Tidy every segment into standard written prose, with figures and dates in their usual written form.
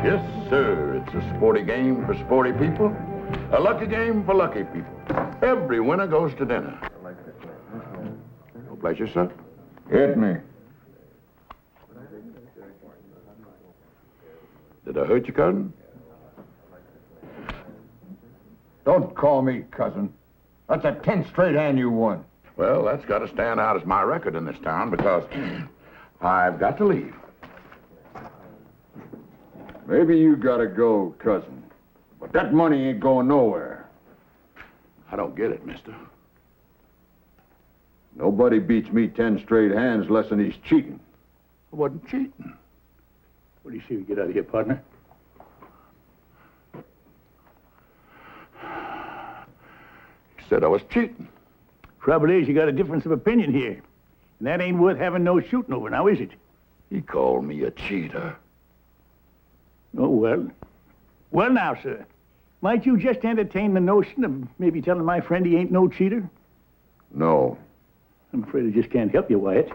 Yes, sir. It's a sporty game for sporty people. A lucky game for lucky people. Every winner goes to dinner. No pleasure, sir. Hit me. Did I hurt you, cousin? Don't call me cousin. That's a 10 straight hand you won. Well, that's got to stand out as my record in this town because I've got to leave. Maybe you gotta go, cousin. But that money ain't going nowhere. I don't get it, mister. Nobody beats me 10 straight hands less than he's cheating. I wasn't cheating. What do you see we get out of here, partner? He said I was cheating. Trouble is, you got a difference of opinion here. And that ain't worth having no shooting over, now is it? He called me a cheater. Oh, well. Well, now, sir. Might you just entertain the notion of maybe telling my friend he ain't no cheater? No. I'm afraid I just can't help you, Wyatt.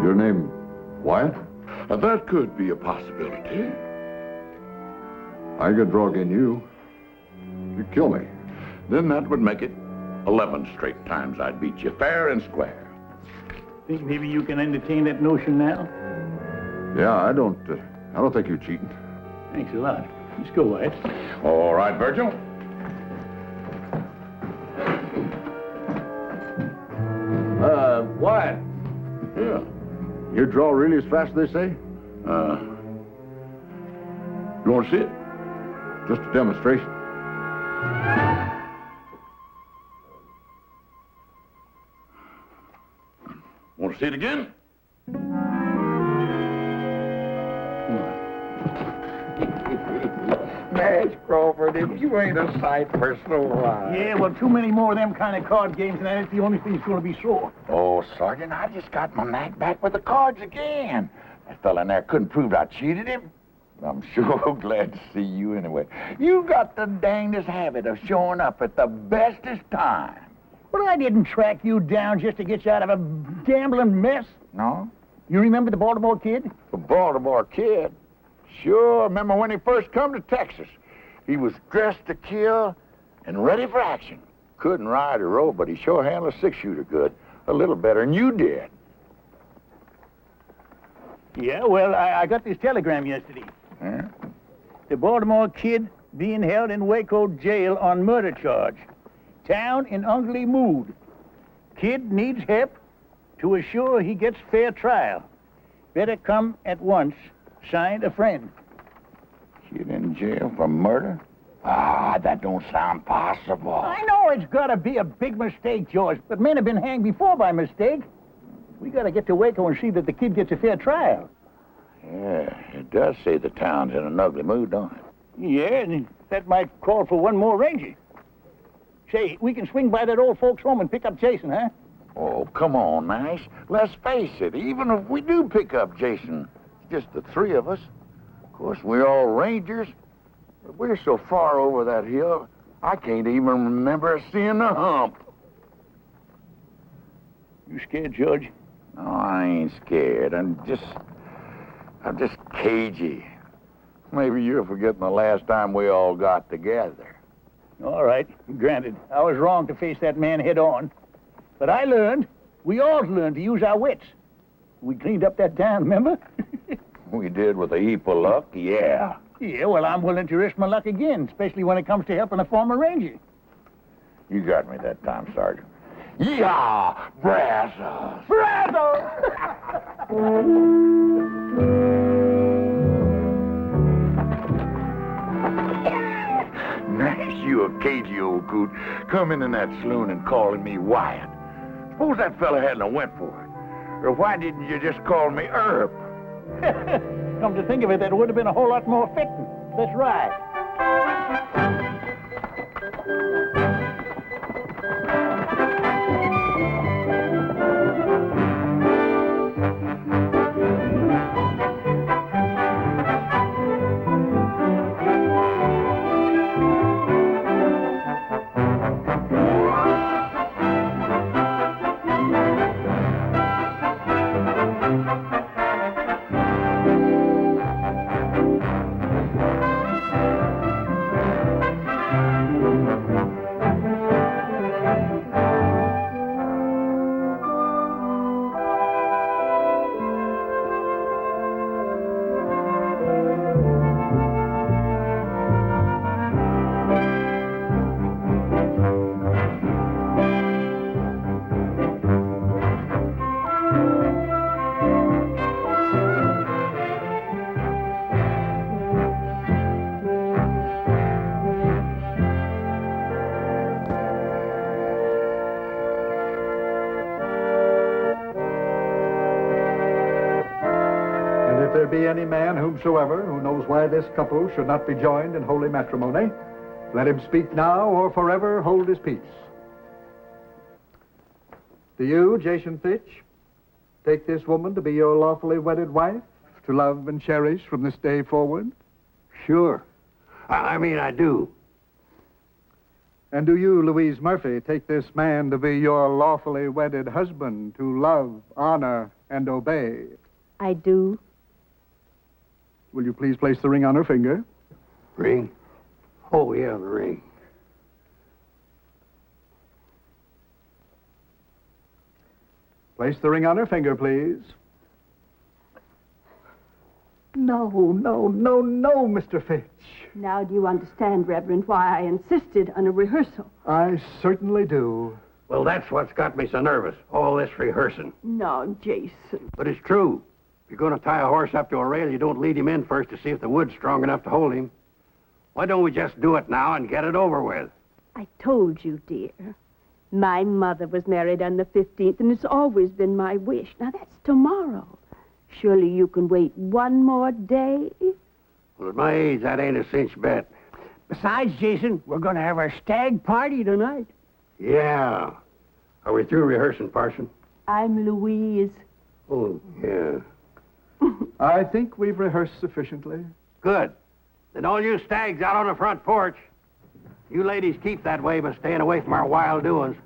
Your name, Wyatt? That could be a possibility. I could drug in you. You kill me. Then that would make it 11 straight times I'd beat you fair and square. Think maybe you can entertain that notion now? Yeah, I don't think you're cheating. Thanks a lot. Let's go, Wyatt. All right, Virgil. Wyatt. Yeah. You draw really as fast as they say? You want to see it? Just a demonstration. Want to see it again? Nash Crawford, if you ain't a sight for sore eyes. Yeah, well, too many more of them kind of card games, and that's the only thing that's going to be sore. Oh, Sergeant, I just got my knack back with the cards again. That fella in there couldn't prove I cheated him. I'm sure glad to see you anyway. You got the dangest habit of showing up at the bestest time. Well, I didn't track you down just to get you out of a gambling mess. No? You remember the Baltimore kid? The Baltimore kid? Sure, remember when he first come to Texas. He was dressed to kill and ready for action. Couldn't ride or row, but he sure handled a six-shooter good. A little better than you did. Yeah, well, I got this telegram yesterday. Huh? The Baltimore kid being held in Waco jail on murder charge. Town in ugly mood. Kid needs help to assure he gets fair trial. Better come at once. Signed, a friend. Kid in jail for murder? Ah, that don't sound possible. I know it's got to be a big mistake, George, but men have been hanged before by mistake. We got to get to Waco and see that the kid gets a fair trial. Yeah, it does say the town's in an ugly mood, don't it? Yeah, and that might call for one more ranger. Say, we can swing by that old folks' home and pick up Jason, huh? Oh, come on, Nash. Let's face it, even if we do pick up Jason, it's just the three of us. Of course, we're all rangers, but we're so far over that hill, I can't even remember seeing the hump. You scared, George? No, I ain't scared. I'm just cagey. Maybe you're forgetting the last time we all got together. All right, granted. I was wrong to face that man head on. But I learned, we all learned to use our wits. We cleaned up that town, remember? We did with a heap of luck, yeah. Yeah, well, I'm willing to risk my luck again, especially when it comes to helping a former ranger. You got me that time, Sergeant. Yeehaw! Brazos! Brazos! Nash, you a cagey old coot, coming in that saloon and calling me Wyatt. Suppose that fella hadn't have went for it. Or why didn't you just call me Herb? Come to think of it, that would have been a whole lot more fitting. Let's ride. be any man whomsoever who knows why this couple should not be joined in holy matrimony, let him speak now or forever hold his peace. Do you, Jason Fitch, take this woman to be your lawfully wedded wife, to love and cherish from this day forward? Sure. I mean, I do. And do you, Louise Murphy, take this man to be your lawfully wedded husband, to love, honor, and obey? I do. Will you please place the ring on her finger? Ring? Oh, yeah, the ring. Place the ring on her finger, please. No, Mr. Fitch. Now do you understand, Reverend, why I insisted on a rehearsal? I certainly do. Well, that's what's got me so nervous, all this rehearsing. No, Jason. But it's true. If you're going to tie a horse up to a rail, you don't lead him in first to see if the wood's strong enough to hold him. Why don't we just do it now and get it over with? I told you, dear. My mother was married on the 15th, and it's always been my wish. Now, that's tomorrow. Surely you can wait one more day? Well, at my age, that ain't a cinch bet. Besides, Jason, we're going to have our stag party tonight. Yeah. Are we through rehearsing, Parson? I'm Louise. Oh, yeah. I think we've rehearsed sufficiently. Good. Then all you stags out on the front porch. You ladies keep that way by staying away from our wild doings.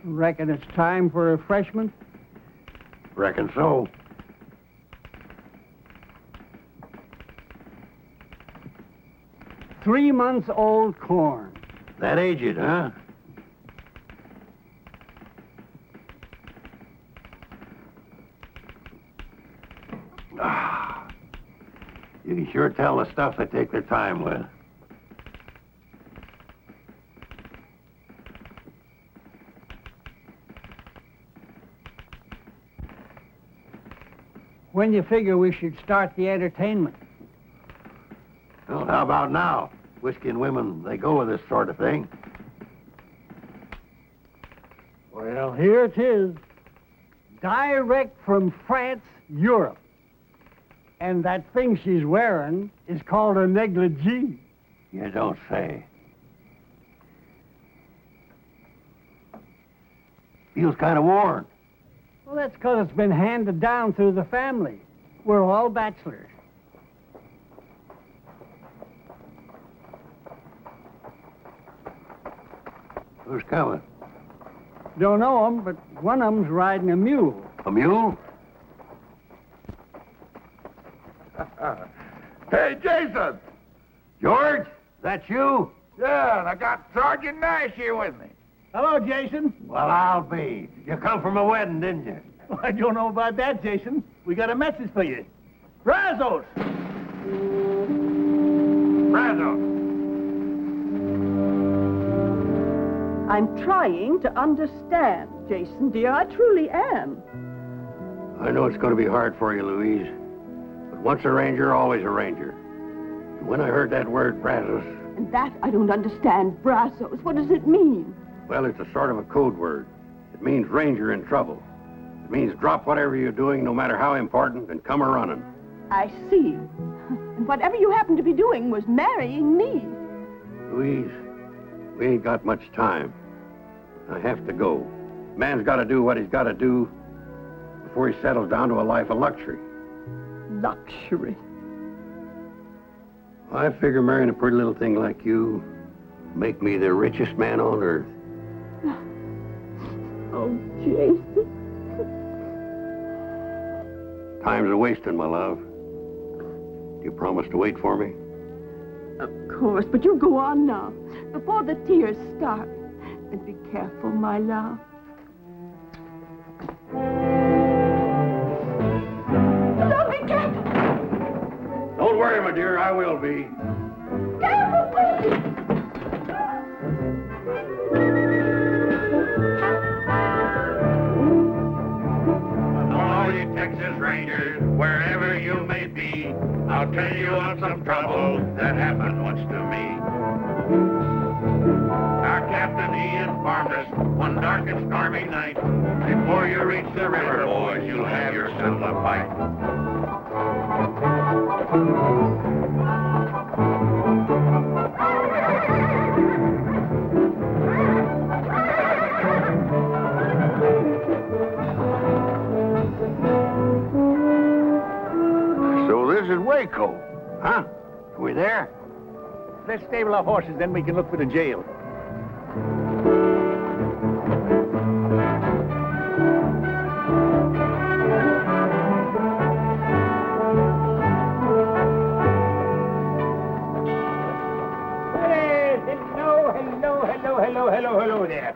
Reckon it's time for refreshment? Reckon so. Three-month-old corn. That aged, huh? Ah, you can sure tell the stuff they take their time with. When you figure we should start the entertainment? Well, how about now? Whiskey and women, they go with this sort of thing. Well, here it is. Direct from France, Europe. And that thing she's wearing is called a negligee. You don't say. Feels kind of worn. Well, that's because it's been handed down through the family. We're all bachelors. Who's coming? Don't know 'em, but one of 'em's riding a mule. A mule? Hey, Jason! George, that you? Yeah, and I got Sergeant Nash here with me. Hello, Jason. Well, I'll be. You come from a wedding, didn't you? Well, I don't know about that, Jason. We got a message for you. Brazos! Brazos. I'm trying to understand, Jason, dear. I truly am. I know it's going to be hard for you, Louise. But once a ranger, always a ranger. And when I heard that word, Brazos, And that I don't understand. Brazos, what does it mean? well, it's a sort of a code word. It means ranger in trouble. It means drop whatever you're doing, no matter how important, and come a-running. I see. And whatever you happen to be doing was marrying me. Louise, we ain't got much time. I have to go. Man's got to do what he's got to do before he settles down to a life of luxury. Luxury. I figure marrying a pretty little thing like you make me the richest man on earth. Oh, Jason. Time's a-wasting, my love. Do you promise to wait for me? Of course, but you go on now, before the tears start. And be careful, my love. Don't be careful! Don't worry, my dear, I will be. Careful, please! Rangers, wherever you may be, I'll tell you of some trouble that happened once to me. Our captain, he informed us one dark and stormy night, before you reach the river, boys, you'll have yourself a fight. So this is Waco, huh? Are we there? Let's stable our horses, then we can look for the jail. Hello there.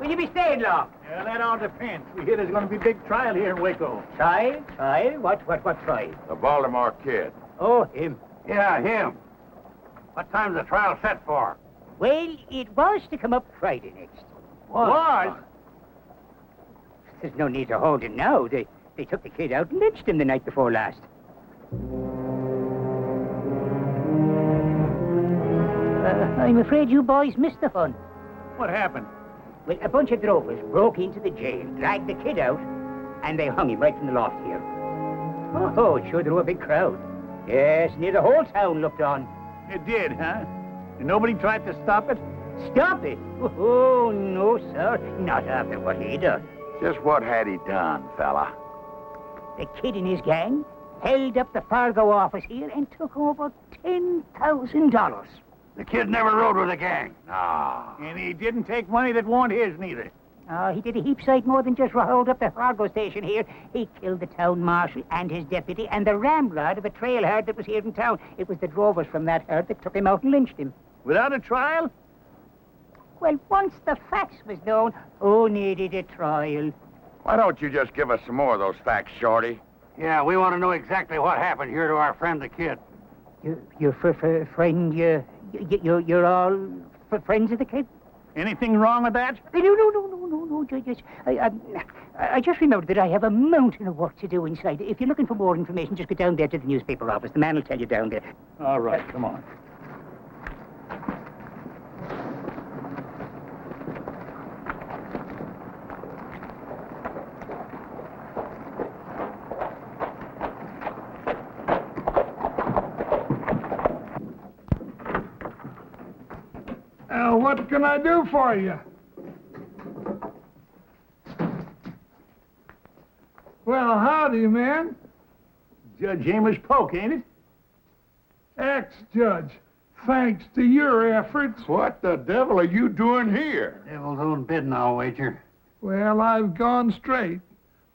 Will you be staying long? Well, that all depends. We hear there's going to be a big trial here in Waco. Trial? Trial? What trial? The Baltimore Kid. Oh, him. Yeah, him. What time's the trial set for? Well, it was to come up Friday next. Was? There's no need to hold it now. They took the kid out and lynched him the night before last. I'm afraid you boys missed the fun. What happened? Well, a bunch of drovers broke into the jail, dragged the kid out, and they hung him right from the loft here. Oh, it sure drew a big crowd. Yes, near the whole town looked on. It did, huh? And nobody tried to stop it? Stop it? Oh, no, sir. Not after what he done. Just what had he done, fella? The kid and his gang held up the Fargo office here and took over $10,000. The kid never rode with a gang. Ah. And he didn't take money that weren't his, neither. He did a heap sight more than just hold up the Fargo station here. He killed the town marshal and his deputy and the ramrod of a trail herd that was here in town. It was the drovers from that herd that took him out and lynched him. Without a trial? Well, once the facts was known, who needed a trial? Why don't you just give us some more of those facts, Shorty? Yeah, we want to know exactly what happened here to our friend the kid. Your friend, you're all friends of the kid? Anything wrong with that? No, Judge. I just remembered that I have a mountain of work to do inside. If you're looking for more information, just go down there to the newspaper office. The man will tell you down there. All right, come on. What can I do for you? Well, howdy, man. Judge Amos Polk, ain't it? Ex-judge, thanks to your efforts. What the devil are you doing here? Devil's own bidding, I'll wager. Well, I've gone straight.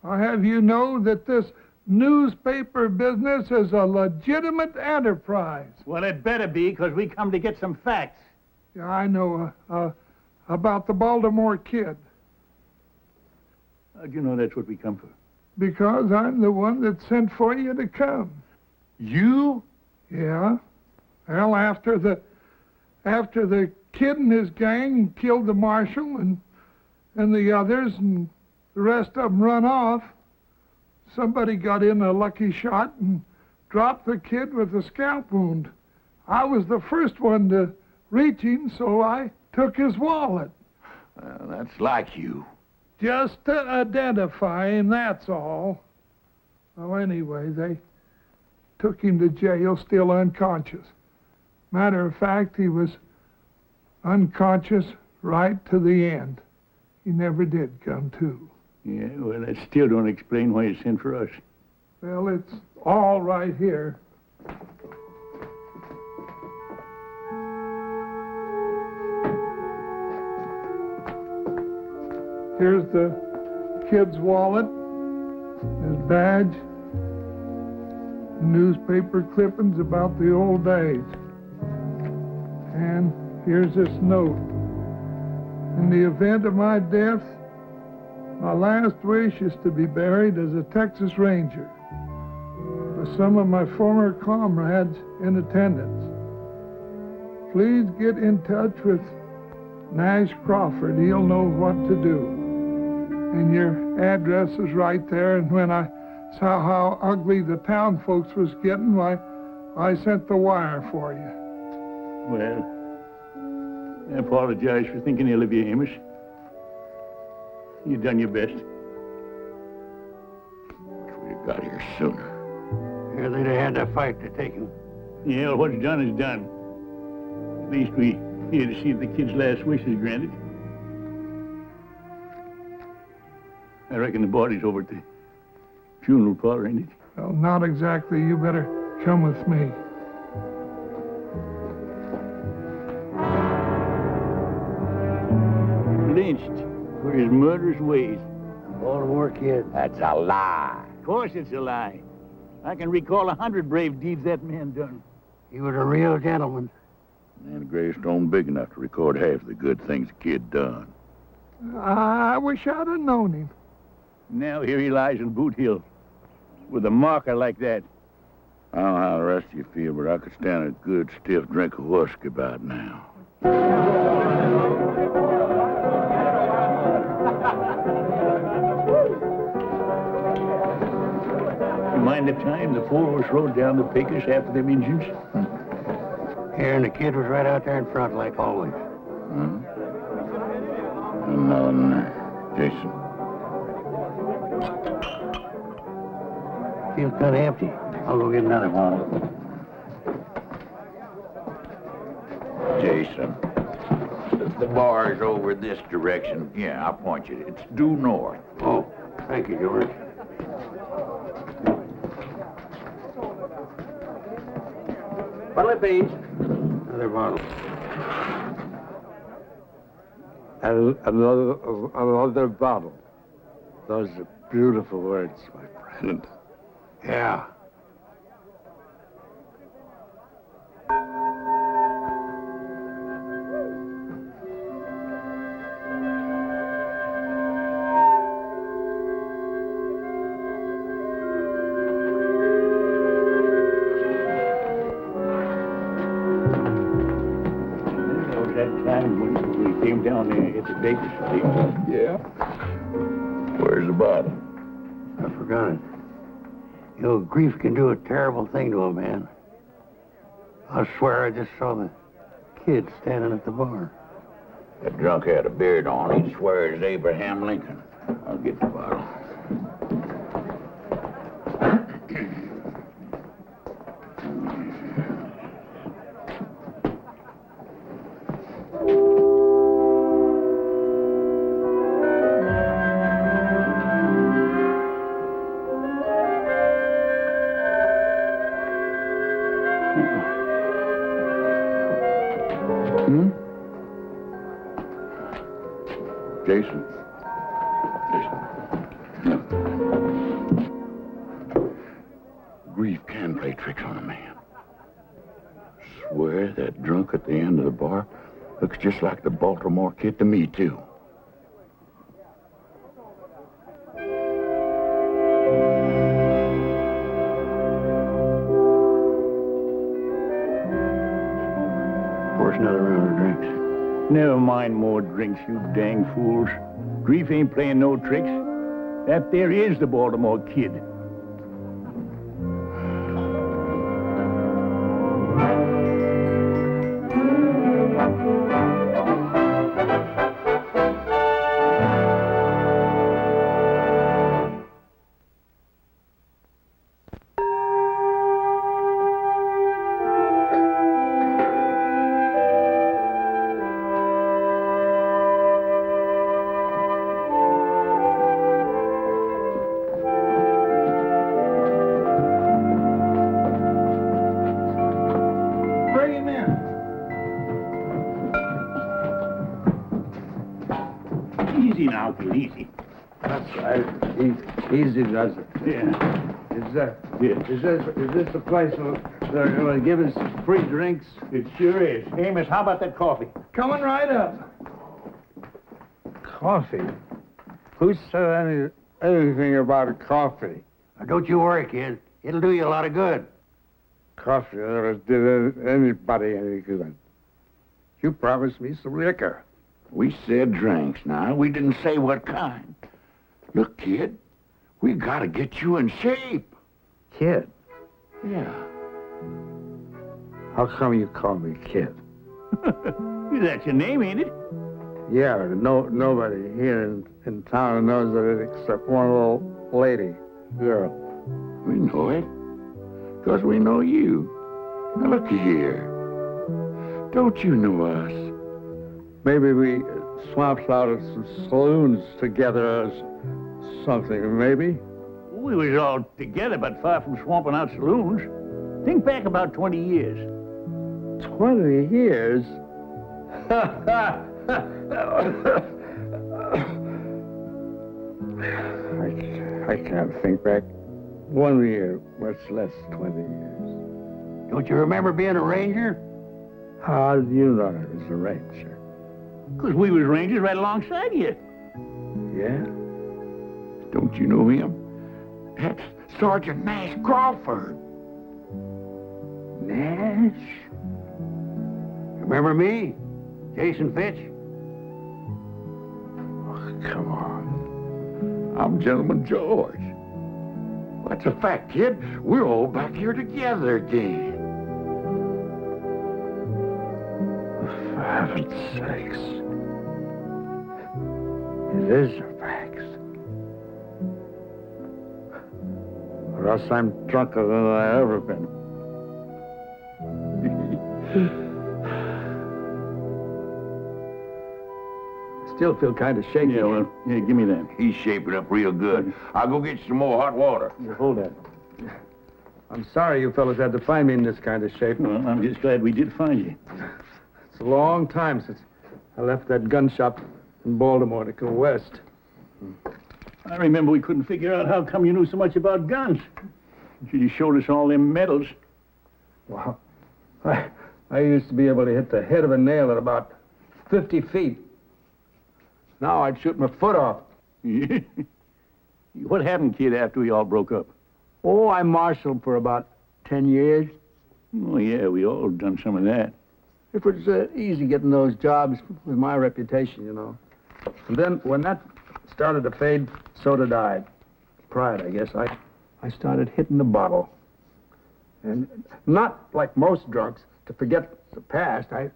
I'll have you know that this newspaper business is a legitimate enterprise. Well, it better be, because we come to get some facts. Yeah, I know about the Baltimore Kid. How'd you know that's what we come for? Because I'm the one that sent for you to come. You? Yeah. Well, after the kid and his gang killed the marshal and the others and the rest of them run off, somebody got in a lucky shot and dropped the kid with a scalp wound. I was the first one to reach him, so I took his wallet. Well, that's like you. Just to identify him, that's all. Well, anyway, they took him to jail still unconscious. Matter of fact, he was unconscious right to the end. He never did come to. Yeah, well, that still don't explain why you sent for us. Well, it's all right here. Here's the kid's wallet, his badge, newspaper clippings about the old days. And here's this note. In the event of my death, my last wish is to be buried as a Texas Ranger with some of my former comrades in attendance. Please get in touch with Nash Crawford. He'll know what to do. And your address is right there, and when I saw how ugly the town folks was getting, why, I sent the wire for you. Well, I apologize for thinking ill of you, Amos. You done your best. We'd have got here sooner. Yeah, they'd have had to fight to take him. Yeah, well, what's done is done. At least we here to see if the kid's last wish is granted. I reckon the body's over at the funeral parlor, ain't it? Well, not exactly. You better come with me. Lynched for his murderous ways. Baltimore kid. That's a lie. Of course it's a lie. I can recall 100 brave deeds that man done. He was a real gentleman. And a gravestone big enough to record half the good things the kid done. I wish I'd have known him. Now here he lies in Boot Hill with a marker like that. I don't know how the rest of you feel, but I could stand a good stiff drink of whiskey about now. You mind the time the four of us rode down the Pecos after them Injuns? Here, and the kid was right out there in front, like always. And Jason. Feels kind of empty. I'll go get another bottle. Jason. The bar's over this direction. Yeah, I'll point you. It's due north. Oh, thank you, George. What'll it be? Another bottle. Another bottle. Those are beautiful words, my friend. Yeah. Down there at the baker's place. Yeah. Where's the body? I forgot it. You know, grief can do a terrible thing to a man. I swear I just saw the kid standing at the bar. That drunk had a beard on. He'd swear it's Abraham Lincoln. I'll get the bottle. Jason. Grief can play tricks on a man. Swear that drunk at the end of the bar looks just like the Baltimore kid to me, too. Pour us another round of drinks. Never mind more drinks, you dang fools. Grief ain't playing no tricks. That there is the Baltimore kid. Easy now, kid, easy. That's right. Easy does it. Yeah. Is this the place where they're going to give us free drinks? It sure is. Amos, how about that coffee? Coming right up. Coffee? Who said anything about coffee? Now, don't you worry, kid. It'll do you a lot of good. Coffee never did anybody any good. You promised me some liquor. We said drinks now. We didn't say what kind. Look, kid, We gotta get you in shape. Kid? Yeah. How come you call me Kid? That's your name, ain't it? Yeah, nobody here in town knows it except one little lady, girl. We know it. Because we know you. Now, looky here. Don't you know us? Maybe we swapped out at some saloons together or something, maybe? We was all together, but far from swamping out saloons. Think back about 20 years. 20 years? I can't think back 1 year, much less 20 years. Don't you remember being a ranger? How did you know I was a ranger? Because we was rangers right alongside you. Yeah? Don't you know him? That's Sergeant Nash Crawford. Nash? Remember me? Jason Fitch? Oh, come on. I'm Gentleman George. That's a fact, kid. We're all back here together again. For heaven's sakes. It is a fact. Or else I'm drunker than I ever been. Still feel kind of shaky. Yeah, well, yeah, give me that. He's shaping up real good. I'll go get you some more hot water. Hold that. I'm sorry you fellas had to find me in this kind of shape. Well, I'm just glad we did find you. It's a long time since I left that gun shop in Baltimore to go west. I remember we couldn't figure out how come you knew so much about guns. You showed us all them medals. Wow. I used to be able to hit the head of a nail at about 50 feet. Now I'd shoot my foot off. What happened, kid, after we all broke up? Oh, I marshaled for about 10 years. Oh, yeah, we all done some of that. It was easy getting those jobs with my reputation, you know. And then when that started to fade, so did I. Pride, I guess. I started hitting the bottle. And not like most drunks, to forget the past. I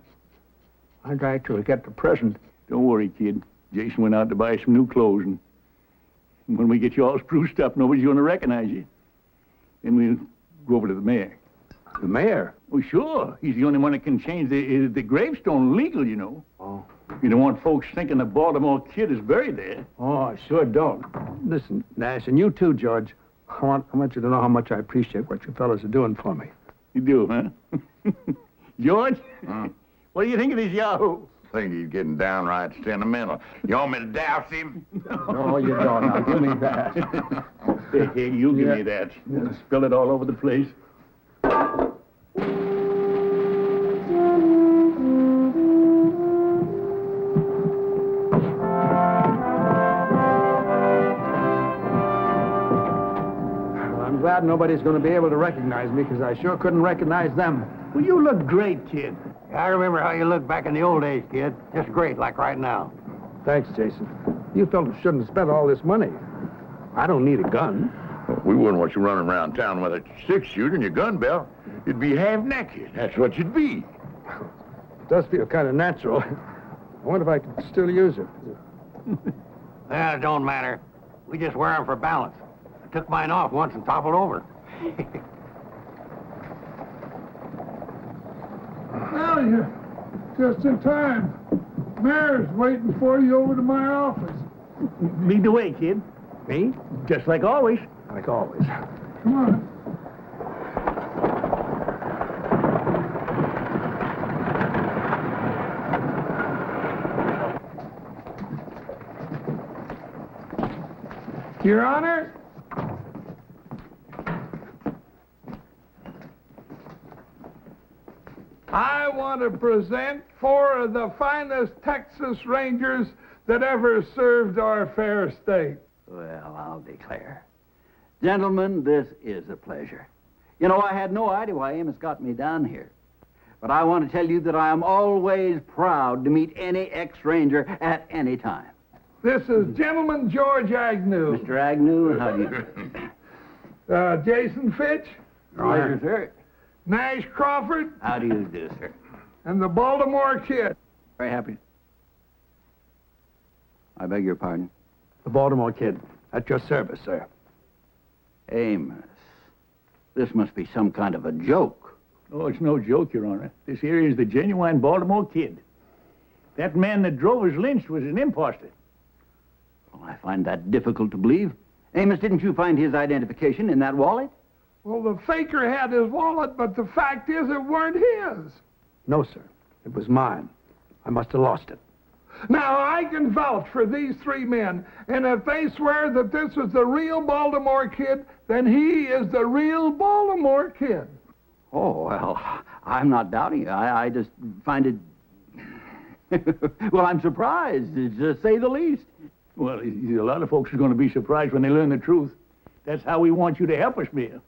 tried to forget the present. Don't worry, kid. Jason went out to buy some new clothes, and when we get you all spruced up, nobody's going to recognize you. Then we'll go over to the mayor. The mayor? Oh, sure. He's the only one that can change the gravestone legal, you know. Oh. You don't want folks thinking the Baltimore kid is buried there. Oh, I sure don't. Listen, Nash, and you too, George. I want you to know how much I appreciate what you fellas are doing for me. You do, huh? George? What do you think of this yahoo? I think he's getting downright sentimental. You want me to douse him? No, you don't. Now, give me that. Hey, you give me that. Spill it all over the place. I'm glad nobody's going to be able to recognize me, because I sure couldn't recognize them. Well, you look great, kid. I remember how you looked back in the old days, kid. Just great, like right now. Thanks, Jason. You fellas shouldn't have spent all this money. I don't need a gun. We wouldn't want you running around town with a six-shooter and your gun belt. You'd be half-naked. That's what you'd be. It does feel kind of natural. I wonder if I could still use it. Well, it don't matter. We just wear them for balance. I took mine off once and toppled over. Well, you're just in time. Mayor's waiting for you over to my office. Lead the way, kid. Me? Just like always. Like always. Come on. Your Honor, I want to present 4 of the finest Texas Rangers that ever served our fair state. Well, I'll declare. Gentlemen, this is a pleasure. You know, I had no idea why Amos got me down here. But I want to tell you that I am always proud to meet any ex-ranger at any time. This is Gentleman George Agnew. Mr. Agnew, how do you... Jason Fitch. Pleasure, sir. Nash Crawford. How do you do, sir? And the Baltimore Kid. Very happy. I beg your pardon? The Baltimore Kid. At your service, sir. Amos, this must be some kind of a joke. Oh, it's no joke, Your Honor. This here is the genuine Baltimore Kid. That man that drove us lynched was an imposter. Well, I find that difficult to believe. Amos, didn't you find his identification in that wallet? Well, the faker had his wallet, but the fact is it weren't his. No, sir. It was mine. I must have lost it. Now, I can vouch for these three men, and if they swear that this was the real Baltimore Kid, then he is the real Baltimore Kid. Oh, well, I'm not doubting you. I just find it... well, I'm surprised, to say the least. Well, a lot of folks are going to be surprised when they learn the truth. That's how we want you to help us, Mayor.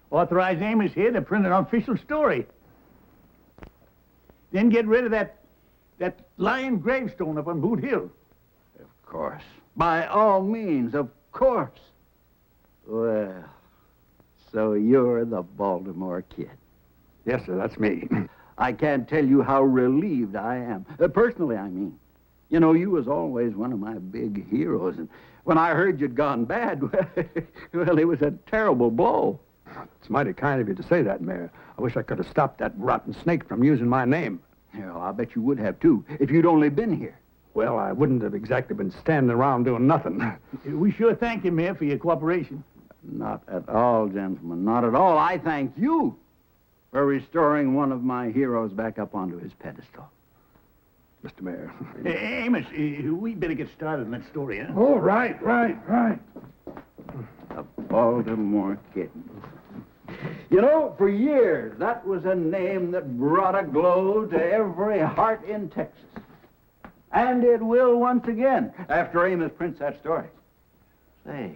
Authorize Amos here to print an official story. Then get rid of that lying gravestone up on Boot Hill. Of course. By all means, of course. Well, so you're the Baltimore Kid. Yes, sir, that's me. I can't tell you how relieved I am. Personally, I mean. You know, you was always one of my big heroes, and when I heard you'd gone bad, well, it was a terrible blow. It's mighty kind of you to say that, Mayor. I wish I could have stopped that rotten snake from using my name. Yeah, I'll bet you would have, too, if you'd only been here. Well, I wouldn't have exactly been standing around doing nothing. We sure thank you, Mayor, for your cooperation. Not at all, gentlemen, not at all. I thank you for restoring one of my heroes back up onto his pedestal. Mr. Mayor. Amos, we better get started on that story, huh? Oh, right. The Baltimore Kid. You know, for years, that was a name that brought a glow to every heart in Texas. And it will once again, after Amos prints that story. Say,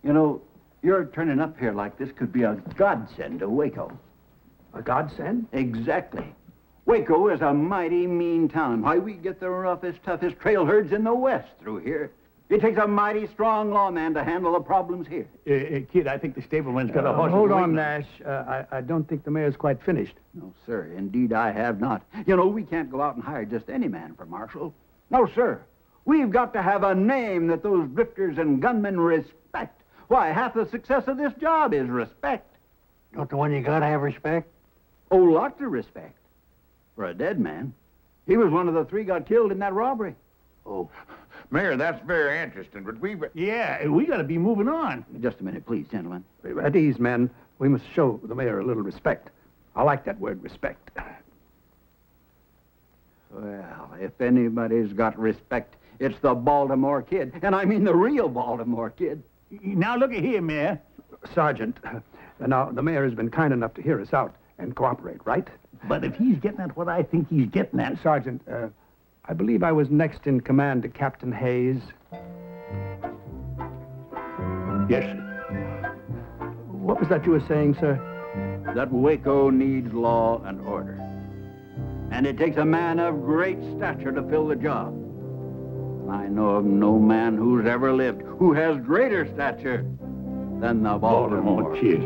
you know, your turning up here like this could be a godsend to Waco. A godsend? Exactly. Waco is a mighty mean town. Why, we get the roughest, toughest trail herds in the West through here. It takes a mighty strong lawman to handle the problems here. Kid, I think the stableman's got a horse. Hold on, Nash. I don't think the mayor's quite finished. No, sir. Indeed, I have not. You know, we can't go out and hire just any man for marshal. No, sir. We've got to have a name that those drifters and gunmen respect. Why, half the success of this job is respect. Don't the one you gotta have respect? Oh, lots of respect. For a dead man. He was one of the three got killed in that robbery. Oh, Mayor, that's very interesting, but Yeah, we got to be moving on. Just a minute, please, gentlemen. At ease, men. We must show the mayor a little respect. I like that word, respect. Well, if anybody's got respect, it's the Baltimore Kid. And I mean the real Baltimore Kid. Now, look at here, Mayor. Sergeant, now, the mayor has been kind enough to hear us out and cooperate, right? But if he's getting at what I think he's getting at... Sergeant, I believe I was next in command to Captain Hayes. Yes, sir. What was that you were saying, sir? That Waco needs law and order. And it takes a man of great stature to fill the job. I know of no man who's ever lived who has greater stature than the Baltimore Kid.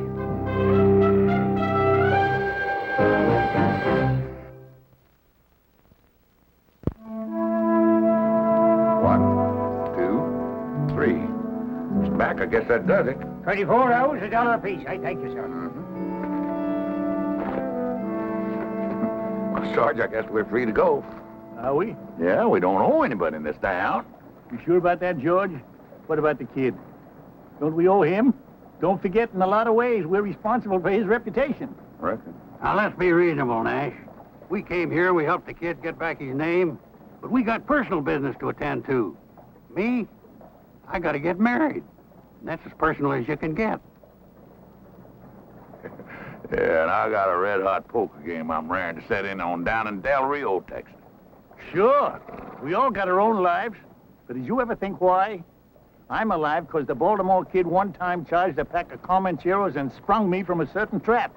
1, 2, 3. It's back. I guess that does it. 24 hours, $1 apiece. I thank you, sir. Well, Sarge, I guess we're free to go. Are we? Yeah, we don't owe anybody in this town. You sure about that, George? What about the kid? Don't we owe him? Don't forget, in a lot of ways, we're responsible for his reputation. Reckon. Now, let's be reasonable, Nash. We came here, we helped the kid get back his name, but we got personal business to attend to. Me, I gotta get married. And that's as personal as you can get. Yeah, and I got a red-hot poker game I'm raring to set in on down in Del Rio, Texas. Sure. We all got our own lives. But did you ever think why? I'm alive because the Baltimore Kid one time charged a pack of Comancheros and sprung me from a certain trap.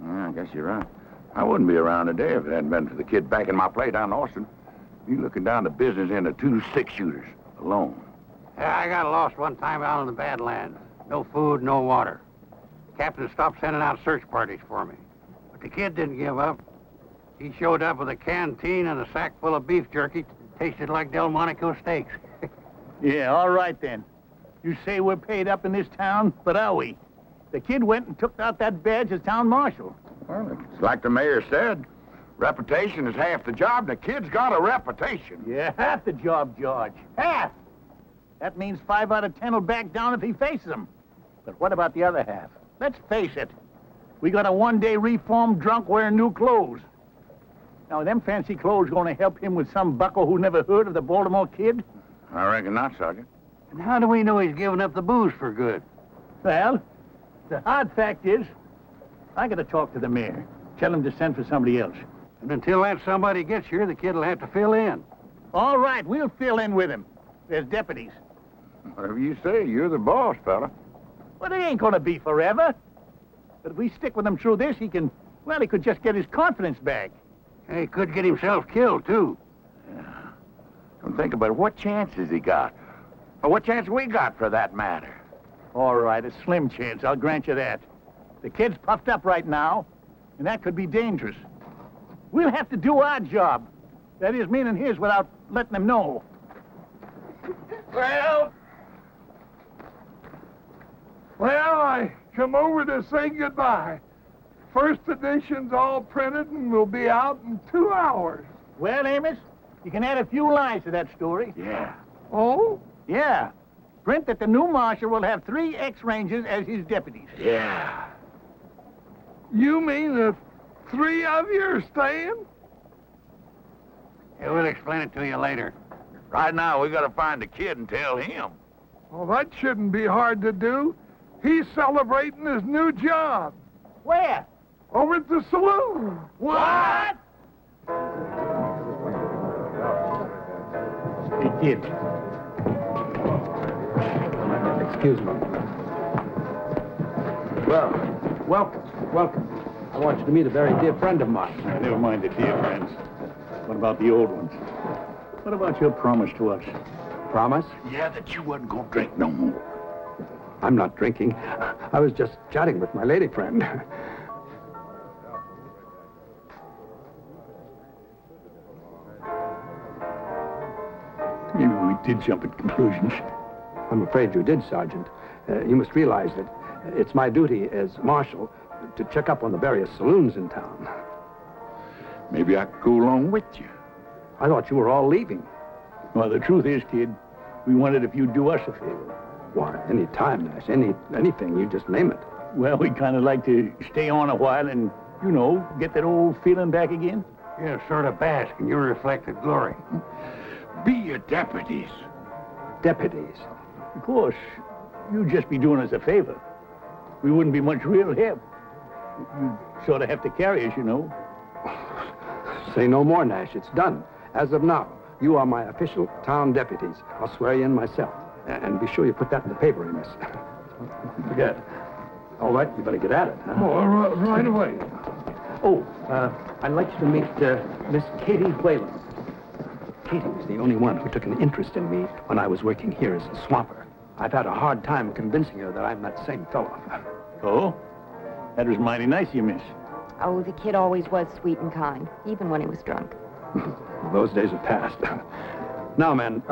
I guess you're right. I wouldn't be around today if it hadn't been for the kid back in my play down in Austin. You looking down the business end of 2 6-shooters. alone. Yeah, I got lost one time out in the Badlands. No food, no water. Captain stopped sending out search parties for me. But the kid didn't give up. He showed up with a canteen and a sack full of beef jerky. Tasted like Delmonico steaks. Yeah, all right then. You say we're paid up in this town, but are we? The kid went and took out that badge as town marshal. Well, it's like the mayor said. Reputation is half the job. The kid's got a reputation. Yeah, half the job, George. Half! That means 5 out of 10 will back down if he faces them. But what about the other half? Let's face it. We got a one-day reformed drunk wearing new clothes. Now, them fancy clothes going to help him with some bucko who never heard of the Baltimore Kid? I reckon not, Sergeant. And how do we know he's giving up the booze for good? Well, the hard fact is, I got to talk to the mayor. Tell him to send for somebody else. And until that somebody gets here, the kid will have to fill in. All right, we'll fill in with him. There's deputies. Whatever you say, you're the boss, fella. Well, it ain't going to be forever. But if we stick with him through this, he could just get his confidence back. And he could get himself killed, too. Yeah. Don't think about it. What chance has he got? Or what chance we got, for that matter? All right, a slim chance, I'll grant you that. The kid's puffed up right now, and that could be dangerous. We'll have to do our job. That is, meaning his, without letting him know. Well, I come over to say goodbye. First edition's all printed and will be out in 2 hours. Well, Amos, you can add a few lines to that story. Yeah. Oh? Yeah. Print that the new marshal will have 3 ex-rangers as his deputies. Yeah. You mean the 3 of you are staying? Yeah, we'll explain it to you later. Right now, we got to find the kid and tell him. Well, that shouldn't be hard to do. He's celebrating his new job. Where? Over at the saloon. What? Hey, kid. Excuse me. Well, welcome. I want you to meet a very dear friend of mine. Never mind the dear friends. What about the old ones? What about your promise to us? Promise? Yeah, that you wasn't going to drink no more. I'm not drinking. I was just chatting with my lady friend. Maybe we did jump at conclusions. I'm afraid you did, Sergeant. You must realize that it's my duty as marshal to check up on the various saloons in town. Maybe I could go along with you. I thought you were all leaving. Well, the truth is, kid, we wondered if you'd do us a favor. Why, any time, Nash. Anything. You just name it. Well, we'd kind of like to stay on a while and, get that old feeling back again. Yeah, sort of bask in your reflected glory. Be your deputies. Deputies? Of course, you'd just be doing us a favor. We wouldn't be much real help. You'd sort of have to carry us, Say no more, Nash. It's done. As of now, you are my official town deputies. I'll swear you in myself. And be sure you put that in the paper, Amos. Forget. All right, you better get at it, huh? Oh, right away. Oh, I'd like you to meet Miss Katie Whalen. Katie was the only one who took an interest in me when I was working here as a swamper. I've had a hard time convincing her that I'm that same fellow. Oh? That was mighty nice of you, miss. Oh, the kid always was sweet and kind, even when he was drunk. Those days are past. Now, men,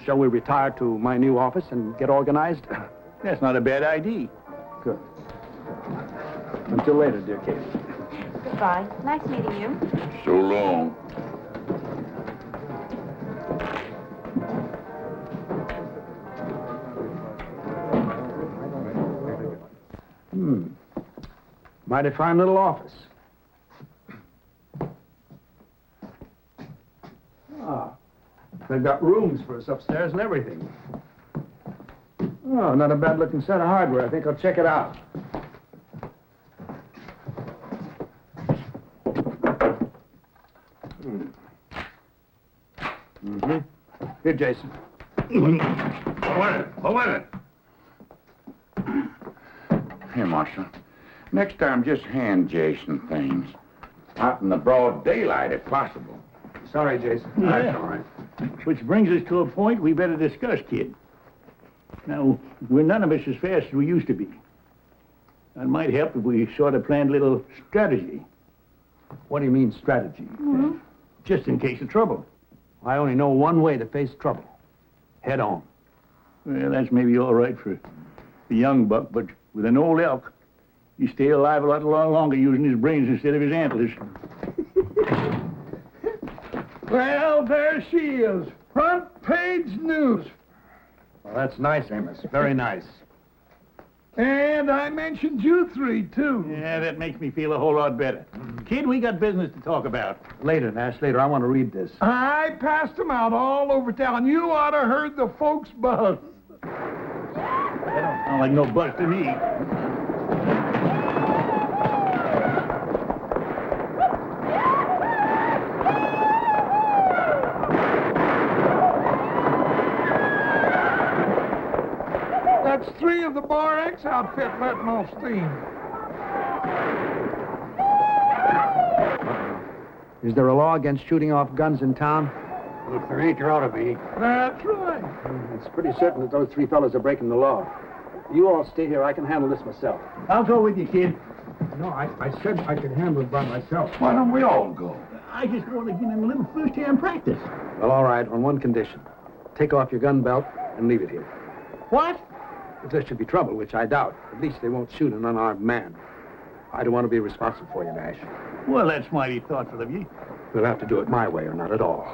shall we retire to my new office and get organized? That's not a bad idea. Good. Until later, dear Katie. Goodbye. Nice meeting you. So long. Mighty fine little office. They've got rooms for us upstairs and everything. Oh, not a bad-looking set of hardware. I think I'll check it out. Here, Jason. What is it? Here, Marshal. Next time, just hand Jason things. Out in the broad daylight, if possible. Sorry, Jason. Yeah. That's all right. Which brings us to a point we better discuss, kid. Now, we're none of us as fast as we used to be. It might help if we sort of planned a little strategy. What do you mean, strategy? Just in case of trouble. I only know one way to face trouble. Head on. Well, that's maybe all right for the young buck, but with an old elk, you stay alive a lot longer using his brains instead of his antlers. Well, there she is. Front page news. Well, that's nice, Amos. Very nice. And I mentioned you three, too. Yeah, that makes me feel a whole lot better. Kid, we got business to talk about. Later, Nash, later. I want to read this. I passed them out all over town. You ought to heard the folks buzz. That don't sound like no buzz to me. That's 3 of the Bar X outfit letting off steam. Is there a law against shooting off guns in town? Well, if there ain't, there ought to be. That's right. It's pretty certain that those 3 fellas are breaking the law. You all stay here. I can handle this myself. I'll go with you, kid. No, I said I could handle it by myself. Why don't we all go? I just want to give him a little first-hand practice. Well, all right, on one condition. Take off your gun belt and leave it here. What? If there should be trouble, which I doubt, at least they won't shoot an unarmed man. I don't want to be responsible for you, Nash. Well, that's mighty thoughtful of you. We'll have to do it my way or not at all.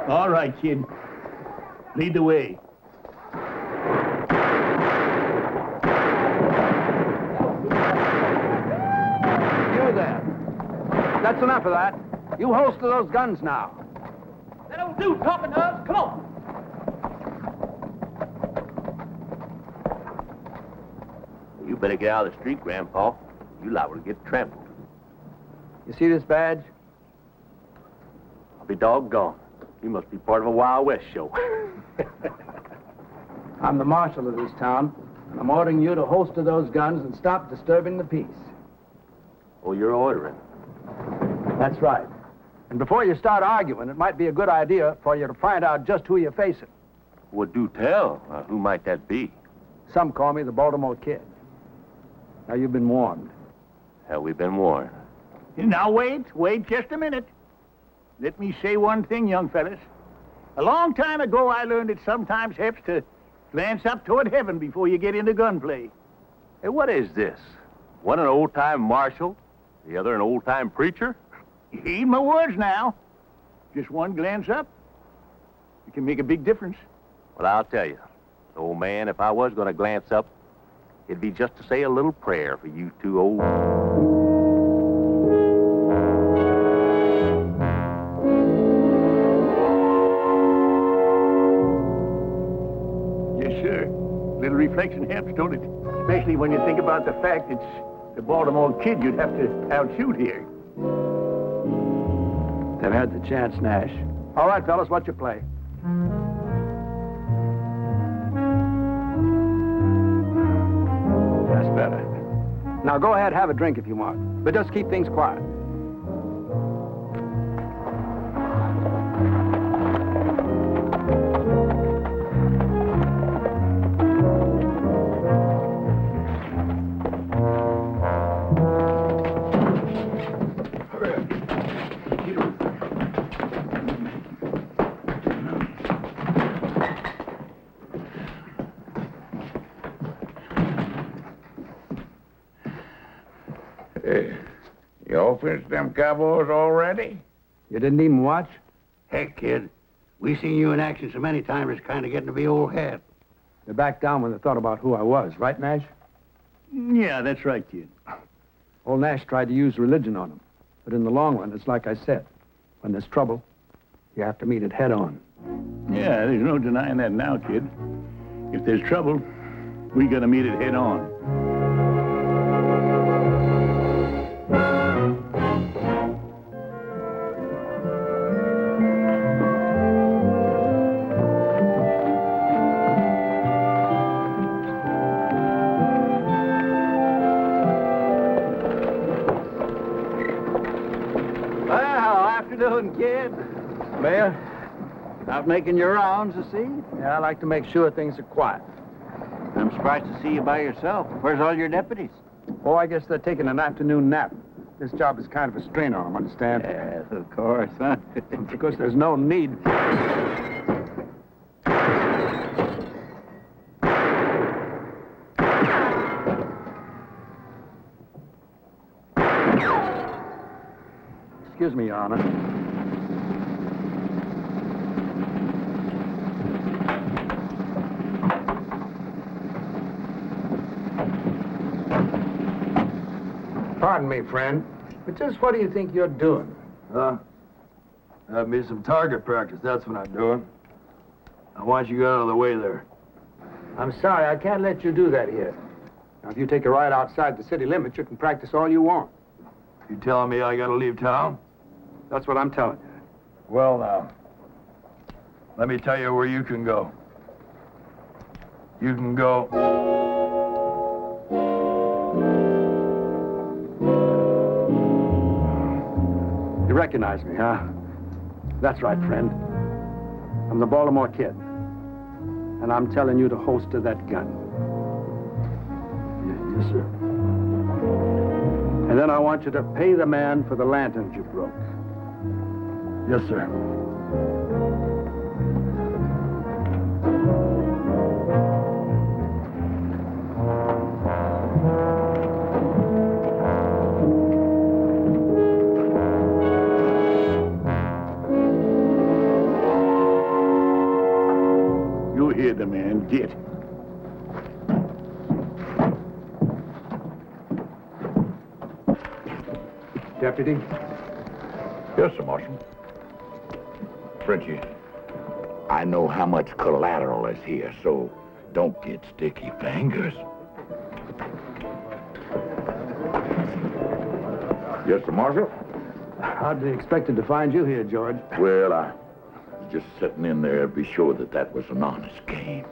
All right, kid. Lead the way. You there. That's enough of that. You holster those guns now. That'll do, talking to us. Come on. You better get out of the street, Grandpa. You liable to get trampled. You see this badge? I'll be doggone. You must be part of a Wild West show. I'm the marshal of this town, and I'm ordering you to holster those guns and stop disturbing the peace. Oh, you're ordering. That's right. And before you start arguing, it might be a good idea for you to find out just who you're facing. Well, do tell. Who might that be? Some call me the Baltimore Kid. Now, you've been warned. Hell, we've been warned. Now, wait just a minute. Let me say one thing, young fellas. A long time ago, I learned it sometimes helps to glance up toward heaven before you get into gunplay. Hey, what is this? One an old-time marshal, the other an old-time preacher? Heed my words now. Just one glance up, it can make a big difference. Well, I'll tell you, old man, if I was going to glance up, it'd be just to say a little prayer for you two old... Yes, sir. Little reflection helps, don't it? Especially when you think about the fact it's the Baltimore Kid you'd have to outshoot here. They've had the chance, Nash. All right, fellas, what's your play? That's better. Now go ahead, have a drink if you want, but just keep things quiet. You all finished them cowboys already? You didn't even watch? Heck, kid. We seen you in action so many times, it's kind of getting to be old hat. They backed down when they thought about who I was, right, Nash? Yeah, that's right, kid. Old Nash tried to use religion on them. But in the long run, it's like I said. When there's trouble, you have to meet it head on. Yeah, there's no denying that now, kid. If there's trouble, we gotta meet it head on. Well, afternoon, kid. Mayor, Out making your rounds, to see? Yeah, I like to make sure things are quiet. I'm surprised to see you by yourself. Where's all your deputies? Oh, I guess they're taking an afternoon nap. This job is kind of a strain on them, understand? Yes, of course, huh? Because there's no need. Excuse me, Your Honor. Pardon me, friend, but just what do you think you're doing? Huh? Have me some target practice, that's what I'm doing. I want you out of the way there. I'm sorry, I can't let you do that here. Now, if you take a ride outside the city limits, you can practice all you want. You telling me I gotta leave town? That's what I'm telling you. Well, now, let me tell you where you can go. You can go... You recognize me, huh? That's right, friend. I'm the Baltimore Kid. And I'm telling you to holster that gun. Yes, sir. And then I want you to pay the man for the lanterns you broke. Yes, sir. You hear the man. Get. Deputy? Yes, sir, Marshal. Frenchie, I know how much collateral is here, so don't get sticky fingers. Yes, sir, Marshal? Hardly expected to find you here, George. Well, I was just sitting in there to be sure that that was an honest game.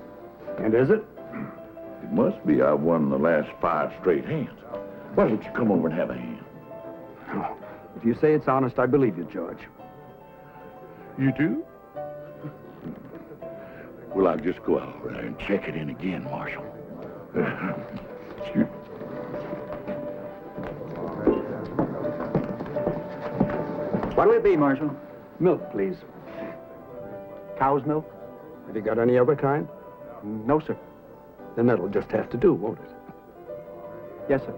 And is it? It must be. I won the last 5 straight hands. Why don't you come over and have a hand? Oh, if you say it's honest, I believe you, George. You do? Well, I'll just go out there and check it in again, Marshal. Excuse me. What'll it be, Marshal? Milk, please. Cow's milk? Have you got any other kind? No, sir. Then that'll just have to do, won't it? Yes, sir.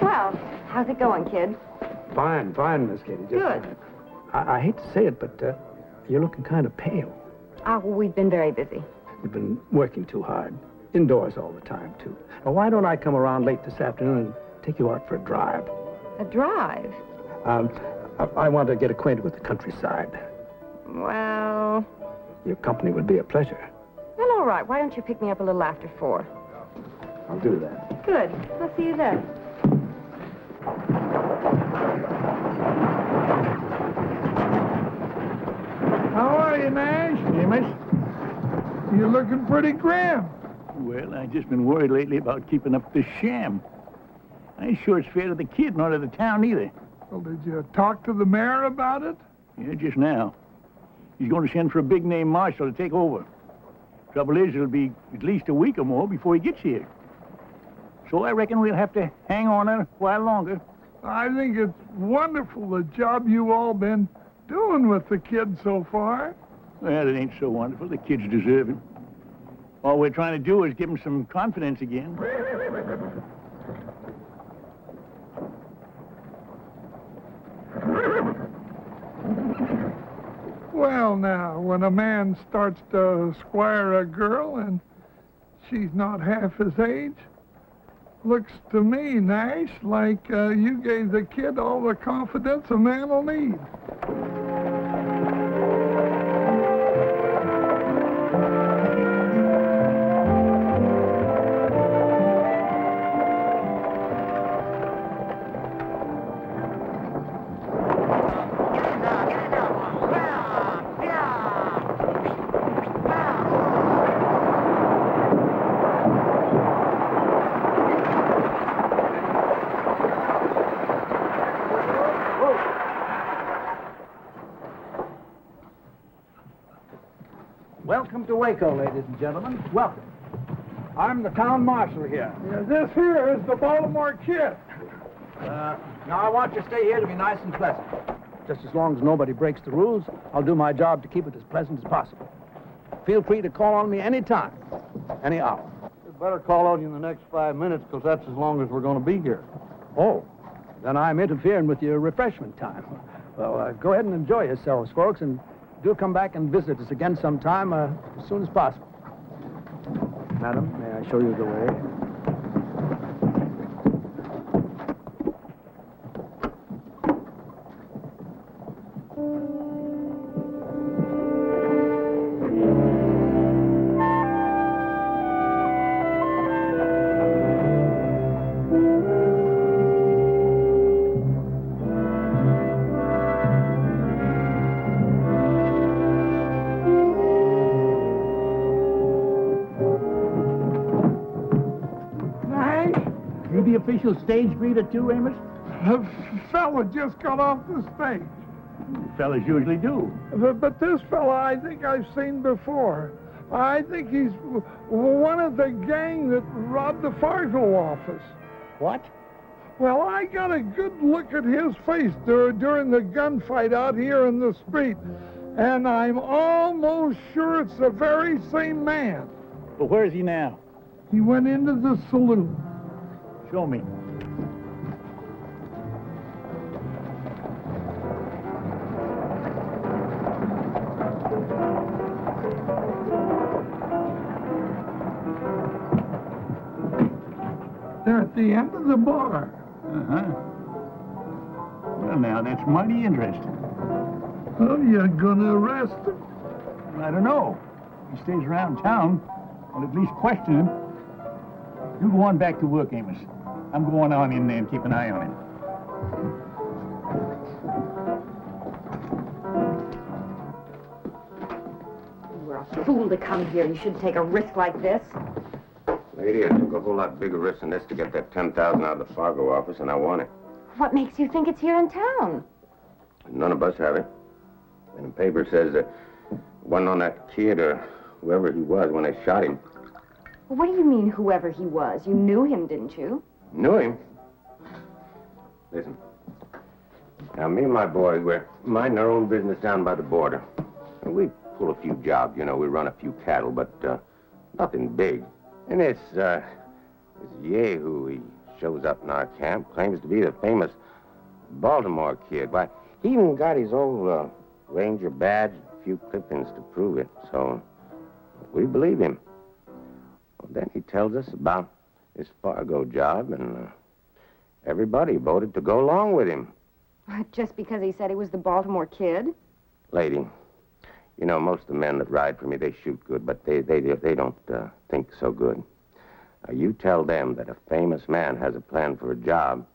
Well, how's it going, kid? Fine, Miss Katie. Just, Good. I hate to say it, but you're looking kind of pale. Oh, we've been very busy. You've been working too hard. Indoors all the time, too. Now, why don't I come around late this afternoon and take you out for a drive? A drive? I want to get acquainted with the countryside. Well... Your company would be a pleasure. Well, all right. Why don't you pick me up a little after 4? I'll do that. Good. I'll see you then. How are you, Nash? Amos? You're looking pretty grim. Well, I've just been worried lately about keeping up this sham. I ain't sure it's fair to the kid nor to the town either. Well, did you talk to the mayor about it? Yeah, just now. He's going to send for a big-name marshal to take over. Trouble is, it'll be at least a week or more before he gets here. So I reckon we'll have to hang on a while longer. I think it's wonderful the job you all been doing with the kid so far. Well, it ain't so wonderful. The kid's deserving. All we're trying to do is give him some confidence again. Well, now, when a man starts to squire a girl and she's not half his age, looks to me, Nash, like you gave the kid all the confidence a man will need. Welcome to Waco, ladies and gentlemen. Welcome. I'm the town marshal here. Yeah, this here is the Baltimore Kid. Now, I want you to stay here to be nice and pleasant. Just as long as nobody breaks the rules, I'll do my job to keep it as pleasant as possible. Feel free to call on me any time, any hour. We better call on you in the next 5 minutes, because that's as long as we're going to be here. Oh, then I'm interfering with your refreshment time. Well, go ahead and enjoy yourselves, folks, and do come back and visit us again sometime as soon as possible. Madam, may I show you the way? You the official stage greeter too, Amos? The fella just got off the stage. Fellas usually do. But this fella I think I've seen before. I think he's one of the gang that robbed the Fargo office. What? Well, I got a good look at his face during the gunfight out here in the street, and I'm almost sure it's the very same man. But where is he now? He went into the saloon. Show me. They're at the end of the bar. Uh-huh. Well, now, that's mighty interesting. Oh, you're gonna arrest him? I don't know. He stays around town. I'll at least question him. You go on back to work, Amos. I'm going on in there and keep an eye on him. You were a fool to come here. You shouldn't take a risk like this. Lady, I took a whole lot bigger risk than this to get that $10,000 out of the Fargo office, and I want it. What makes you think it's here in town? None of us have it. And the paper says that it wasn't on that kid or whoever he was when they shot him. Well, what do you mean, whoever he was? You knew him, didn't you? Knew him? Listen. Now, me and my boys, we're minding our own business down by the border. And we pull a few jobs, you know. We run a few cattle, but nothing big. And this Yahoo, he shows up in our camp, claims to be the famous Baltimore Kid. Why, he even got his old Ranger badge, a few clippings to prove it. So we believe him. Well, then he tells us about this Fargo job, and everybody voted to go along with him. Just because he said he was the Baltimore Kid? Lady, you know, most of the men that ride for me, they shoot good, but they don't think so good. Now, you tell them that a famous man has a plan for a job,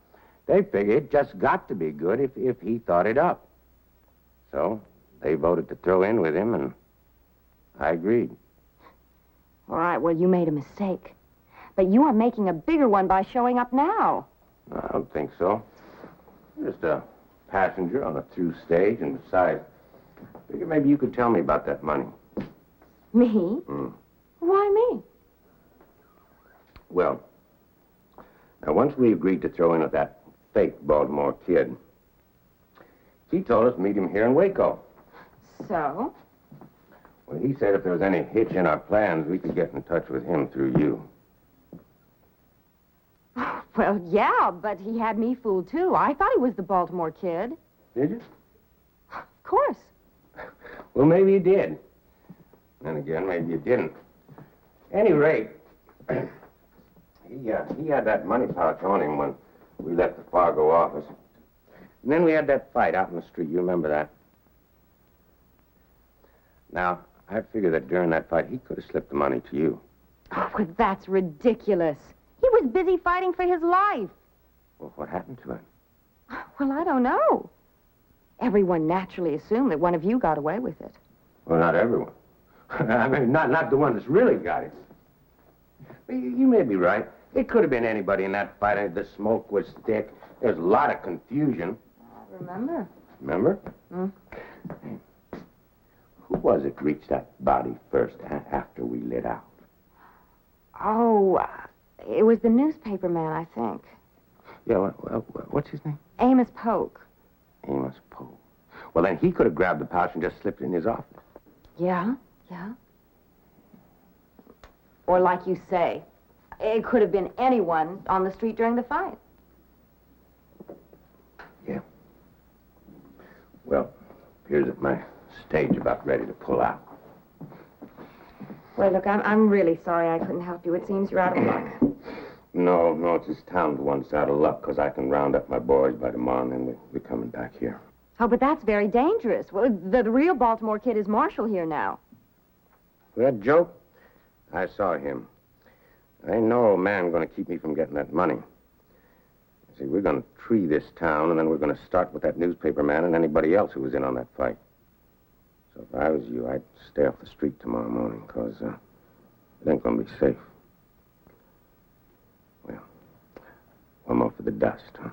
they figure it just got to be good if he thought it up. So they voted to throw in with him, and I agreed. All right, well, you made a mistake. But you are making a bigger one by showing up now. I don't think so. Just a passenger on a through stage, and besides, I figure maybe you could tell me about that money. Me? Hmm. Why me? Well, now, once we agreed to throw in with that fake Baltimore Kid, he told us to meet him here in Waco. So? Well, he said if there was any hitch in our plans, we could get in touch with him through you. Well, yeah, but he had me fooled, too. I thought he was the Baltimore Kid. Did you? Of course. Well, maybe you did. Then again, maybe you didn't. Any rate, he had that money pouch on him when we left the Fargo office. And then we had that fight out in the street. You remember that? Now, I figure that during that fight, he could have slipped the money to you. Oh, well, that's ridiculous. He was busy fighting for his life. Well, what happened to him? Well, I don't know. Everyone naturally assumed that one of you got away with it. Well, not everyone. I mean, not the one that's really got it. You may be right. It could have been anybody in that fight. The smoke was thick. There's a lot of confusion. I remember. Remember? Hmm? Who was it reached that body first after we lit out? Oh, it was the newspaper man, I think. Yeah, what's his name? Amos Polk. Amos Polk. Well, then he could have grabbed the pouch and just slipped it in his office. Yeah. Or like you say, it could have been anyone on the street during the fight. Yeah. Well, here's at my stage about ready to pull out. Well, look, I'm really sorry I couldn't help you. It seems you're out of luck. No, it's this town's one's out of luck, because I can round up my boys by tomorrow, and then we're coming back here. Oh, but that's very dangerous. Well, the real Baltimore kid is Marshall here now. That joke? I saw him. I ain't no old man going to keep me from getting that money. See, we're going to tree this town, and then we're going to start with that newspaper man and anybody else who was in on that fight. So if I was you, I'd stay off the street tomorrow morning, because it ain't going to be safe. Well, one more for the dust, huh?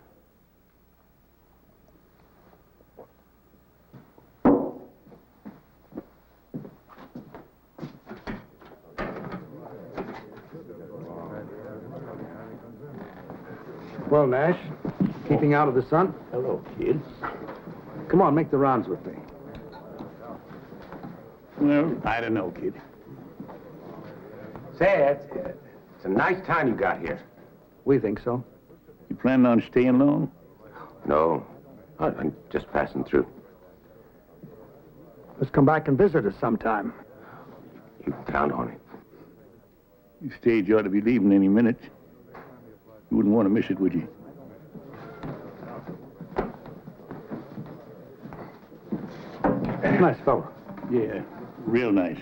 Well, Nash, keeping out of the sun? Hello, kid. Come on, make the rounds with me. Well, I don't know, kid. Say, it's a nice time you got here. We think so. You planning on staying long? No, I'm just passing through. Let's come back and visit us sometime. You can count on it. Your stage ought to be leaving any minute. You wouldn't want to miss it, would you? Nice fellow. Yeah, real nice.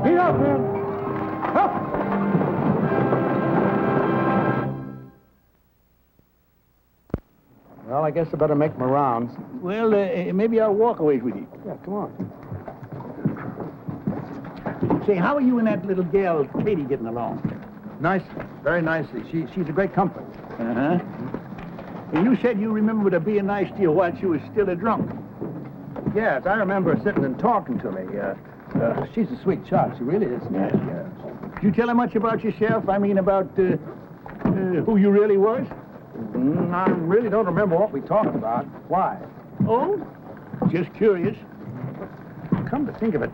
Get up, man! Up! Well, I guess I better make my rounds. Well, maybe I'll walk away with you. Yeah, come on. Say, how are you and that little gal, Katie, getting along? Nice, very nicely. She's a great comfort. Uh-huh. And you said you remembered her being nice to you while she was still a drunk. Yes, I remember her sitting and talking to me. She's a sweet child. She really is. Yes. Did you tell her much about yourself? I mean, about who you really was? I really don't remember what we talked about. Why? Oh? Just curious. Come to think of it,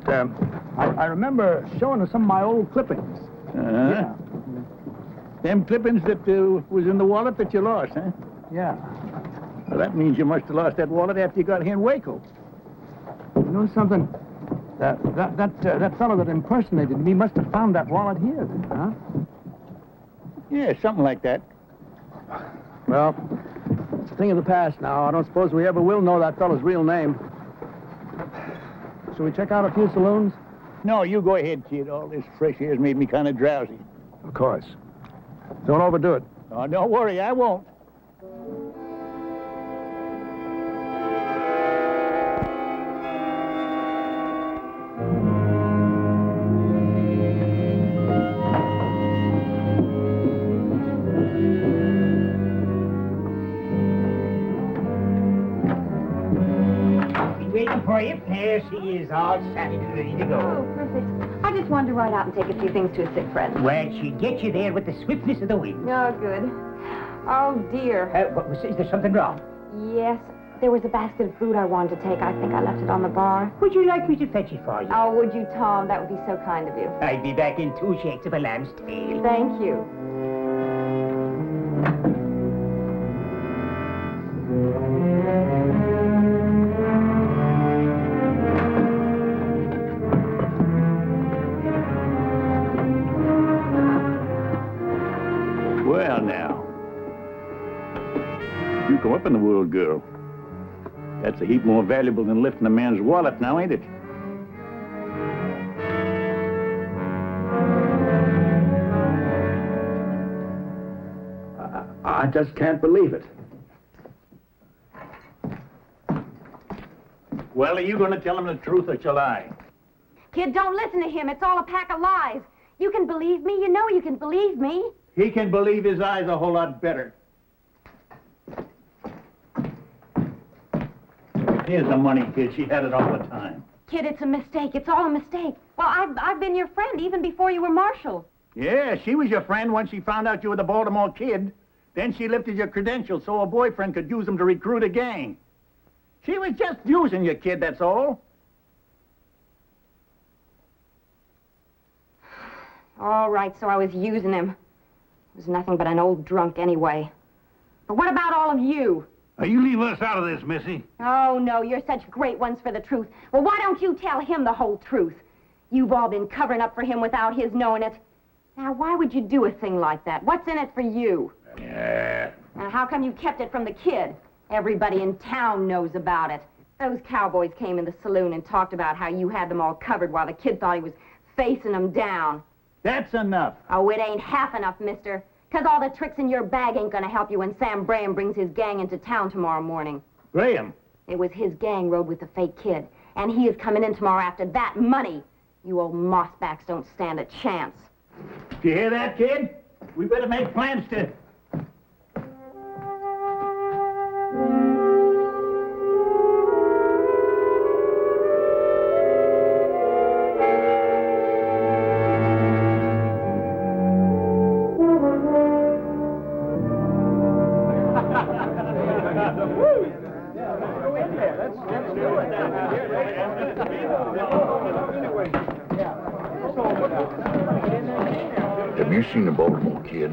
I remember showing her some of my old clippings. Uh-huh. Yeah. Them clippings that was in the wallet that you lost, huh? Yeah. Well, that means you must have lost that wallet after you got here in Waco. You know something? That fellow that impersonated me must have found that wallet here, huh? Yeah, something like that. Well, it's a thing of the past now. I don't suppose we ever will know that fellow's real name. Shall we check out a few saloons? No, you go ahead, kid. All this fresh air's made me kind of drowsy. Of course. Don't overdo it. Oh, don't worry, I won't. Waiting for you. There she is, all set and ready to go. Oh, perfect. I just wanted to ride out and take a few things to a sick friend. Well, she'd get you there with the swiftness of the wind. Oh, good. Oh, dear. Is there something wrong? Yes, there was a basket of food I wanted to take. I think I left it on the bar. Would you like me to fetch it for you? Oh, would you, Tom? That would be so kind of you. I'd be back in 2 shakes of a lamb's tail. Thank you. Well, now. You come up in the world, girl. That's a heap more valuable than lifting a man's wallet now, ain't it? I just can't believe it. Well, are you going to tell him the truth or shall I? Kid, don't listen to him. It's all a pack of lies. You can believe me. You know you can believe me. He can believe his eyes a whole lot better. Here's the money, kid. She had it all the time. Kid, it's a mistake. It's all a mistake. Well, I've been your friend even before you were marshal. Yeah, she was your friend once she found out you were the Baltimore Kid. Then she lifted your credentials so her boyfriend could use them to recruit a gang. She was just using you, kid, that's all. All right, so I was using him. He was nothing but an old drunk anyway. But what about all of you? Now, you leave us out of this, Missy. Oh, no, you're such great ones for the truth. Well, why don't you tell him the whole truth? You've all been covering up for him without his knowing it. Now, why would you do a thing like that? What's in it for you? Yeah. Now, how come you kept it from the kid? Everybody in town knows about it. Those cowboys came in the saloon and talked about how you had them all covered while the kid thought he was facing them down. That's enough. Oh, it ain't half enough, mister. 'Cause all the tricks in your bag ain't gonna help you when Sam Graham brings his gang into town tomorrow morning. Graham? It was his gang rode with the fake kid. And he is coming in tomorrow after that money. You old mossbacks don't stand a chance. Do you hear that, kid? We better make plans to... Have you seen the Baltimore Kid?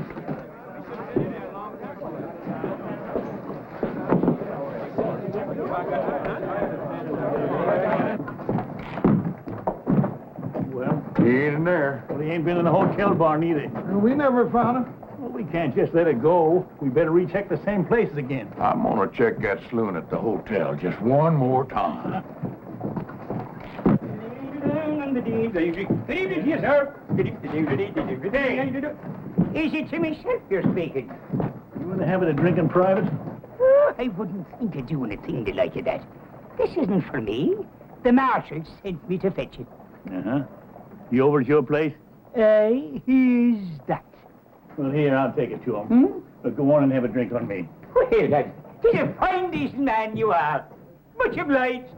Well, He ain't in there. Well, he ain't been in the hotel bar neither. We never found him. Well, we can't just let it go. We better recheck the same places again. I'm gonna check that saloon at the hotel just one more time. Good evening to you, sir. Is it to myself you're speaking? You want to have it a drink in private? Oh, I wouldn't think of doing a thing like that. This isn't for me. The marshal sent me to fetch it. Uh-huh. You over at your place? Here's that. Well, here, I'll take it to him. But go on and have a drink on me. Well, lad, he's a fine, decent man you are. Much obliged.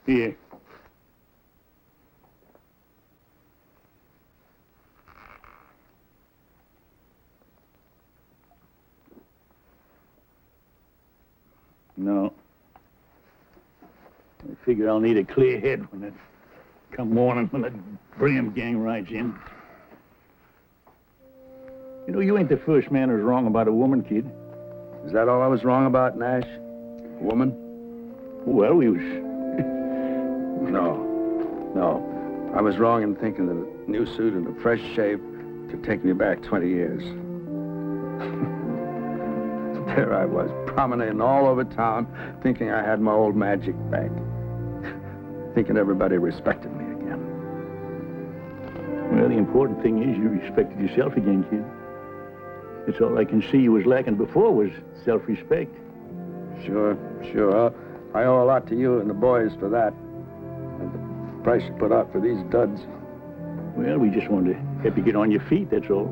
Here. No. I figure I'll need a clear head when it come morning when the Graham gang rides in. You know, you ain't the first man who's wrong about a woman, kid. Is that all I was wrong about, Nash? A woman? Well, we was... No. I was wrong in thinking that a new suit and a fresh shave could take me back 20 years. There I was, promenading all over town, thinking I had my old magic back. Thinking everybody respected me again. Well, the important thing is you respected yourself again, kid. That's all I can see you was lacking before was self-respect. Sure. I owe a lot to you and the boys for that. And the price you put out for these duds. Well, we just wanted to help you get on your feet, that's all.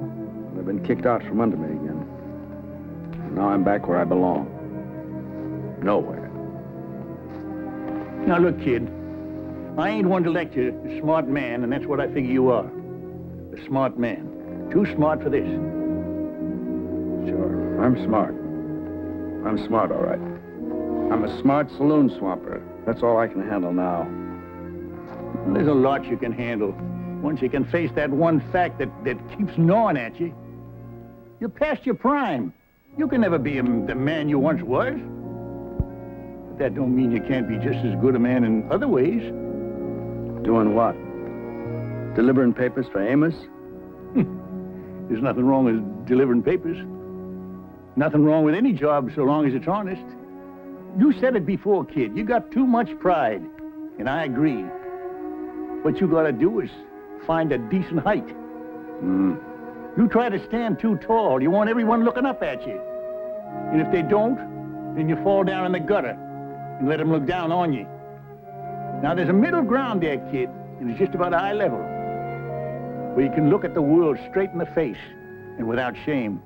I've been kicked out from under me again. And now I'm back where I belong. Nowhere. Now, look, kid. I ain't one to lecture a smart man, and that's what I figure you are. A smart man. Too smart for this. Sure, I'm smart. I'm smart, all right. I'm a smart saloon swamper. That's all I can handle now. Well, there's a lot you can handle. Once you can face that one fact that keeps gnawing at you. You're past your prime. You can never be the man you once was. But that don't mean you can't be just as good a man in other ways. Doing what? Delivering papers for Amos? There's nothing wrong with delivering papers. Nothing wrong with any job so long as it's honest. You said it before, kid. You got too much pride. And I agree. What you gotta do is find a decent height. You try to stand too tall. You want everyone looking up at you. And if they don't, then you fall down in the gutter. and let 'em look down on you. Now, there's a middle ground there, kid, and it's just about eye level, where you can look at the world straight in the face and without shame.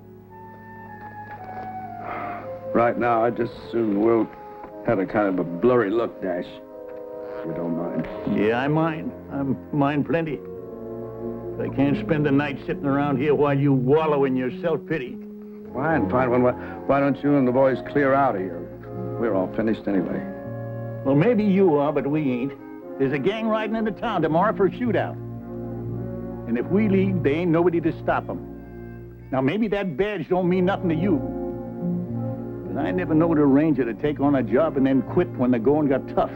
Right now, I just as soon Wilt had a kind of a blurry look, Nash. If you don't mind. Yeah, I mind. I mind plenty. But I can't spend the night sitting around here while you wallow in your self-pity. Fine. Why don't you and the boys clear out of here? We're all finished anyway. Well, maybe you are, but we ain't. There's a gang riding into town tomorrow for a shootout. And if we leave, there ain't nobody to stop them. Now, maybe that badge don't mean nothing to you. But I never knowed a ranger to take on a job and then quit when the going got tough.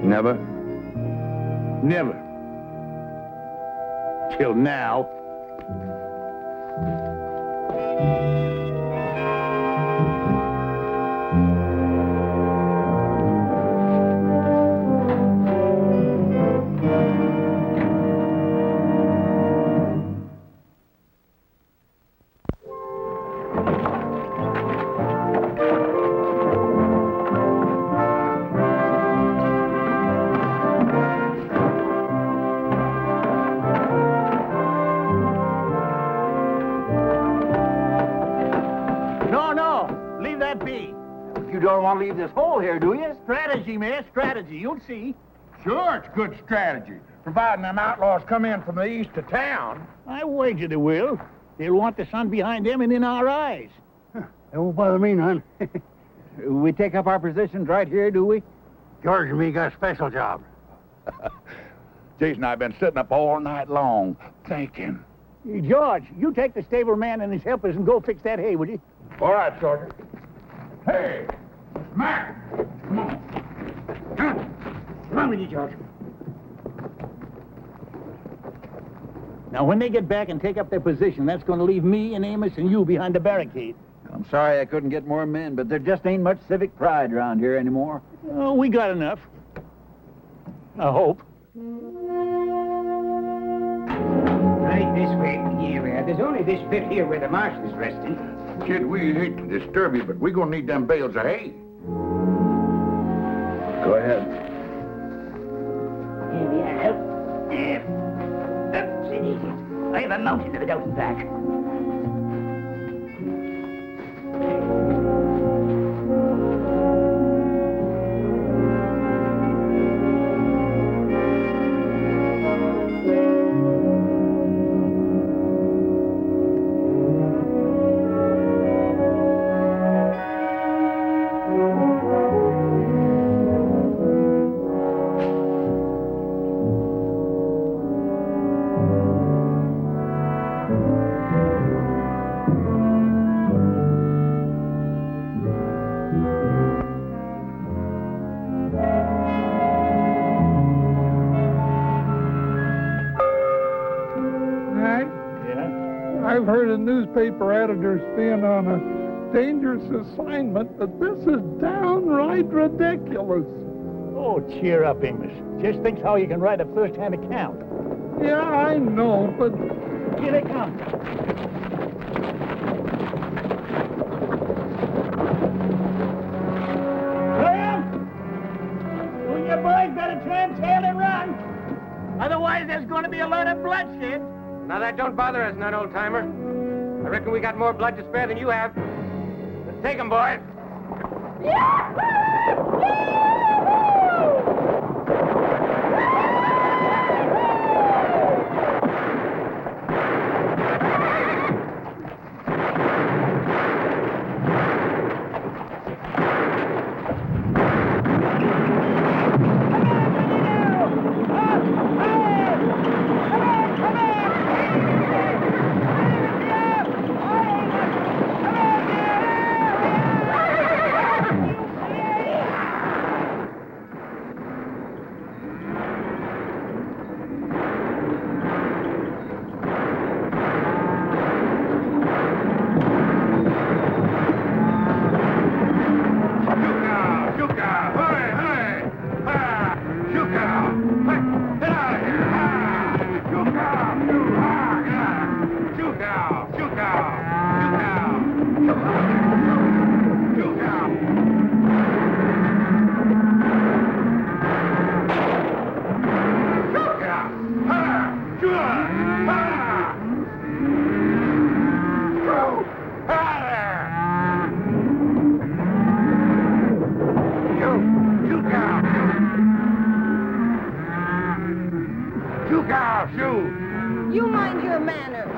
Never? Never. Till now. Don't want to leave this hole here, do you? Strategy, man, strategy. You'll see. Sure, it's good strategy, providing them outlaws come in from the east of town. I wager they will. They'll want the sun behind them and in our eyes. It won't bother me none. We take up our positions right here, do we? George and me got a special job. Jason and I have been sitting up all night long, thinking. Hey, George, you take the stable man and his helpers and go fix that hay, will you? All right, Sergeant. Hey, Mac, come on. Come on with you, George. Now, when they get back and take up their position, that's going to leave me and Amos and you behind the barricade. I'm sorry I couldn't get more men, but there just ain't much civic pride around here anymore. Oh, we got enough. I hope. Right this way. Here, there's only this bit here where the marshal's resting. Kid, we hate to disturb you, but we're going to need them bales of hay. Go ahead. Here we are. Up, sit easy. I have a mountain of it out and back. I've heard of newspaper editors being on a dangerous assignment, but this is downright ridiculous. Oh, cheer up, Amos. Just think how you can write a first-hand account. Yeah, I know, but... Here they come. Graham! You and your boys better turn tail and run. Otherwise, there's going to be a lot of bloodshed. Now, that don't bother us none, old-timer. I reckon we got more blood to spare than you have. Let's take 'em, boys. Chuka, shoot! You mind your manners.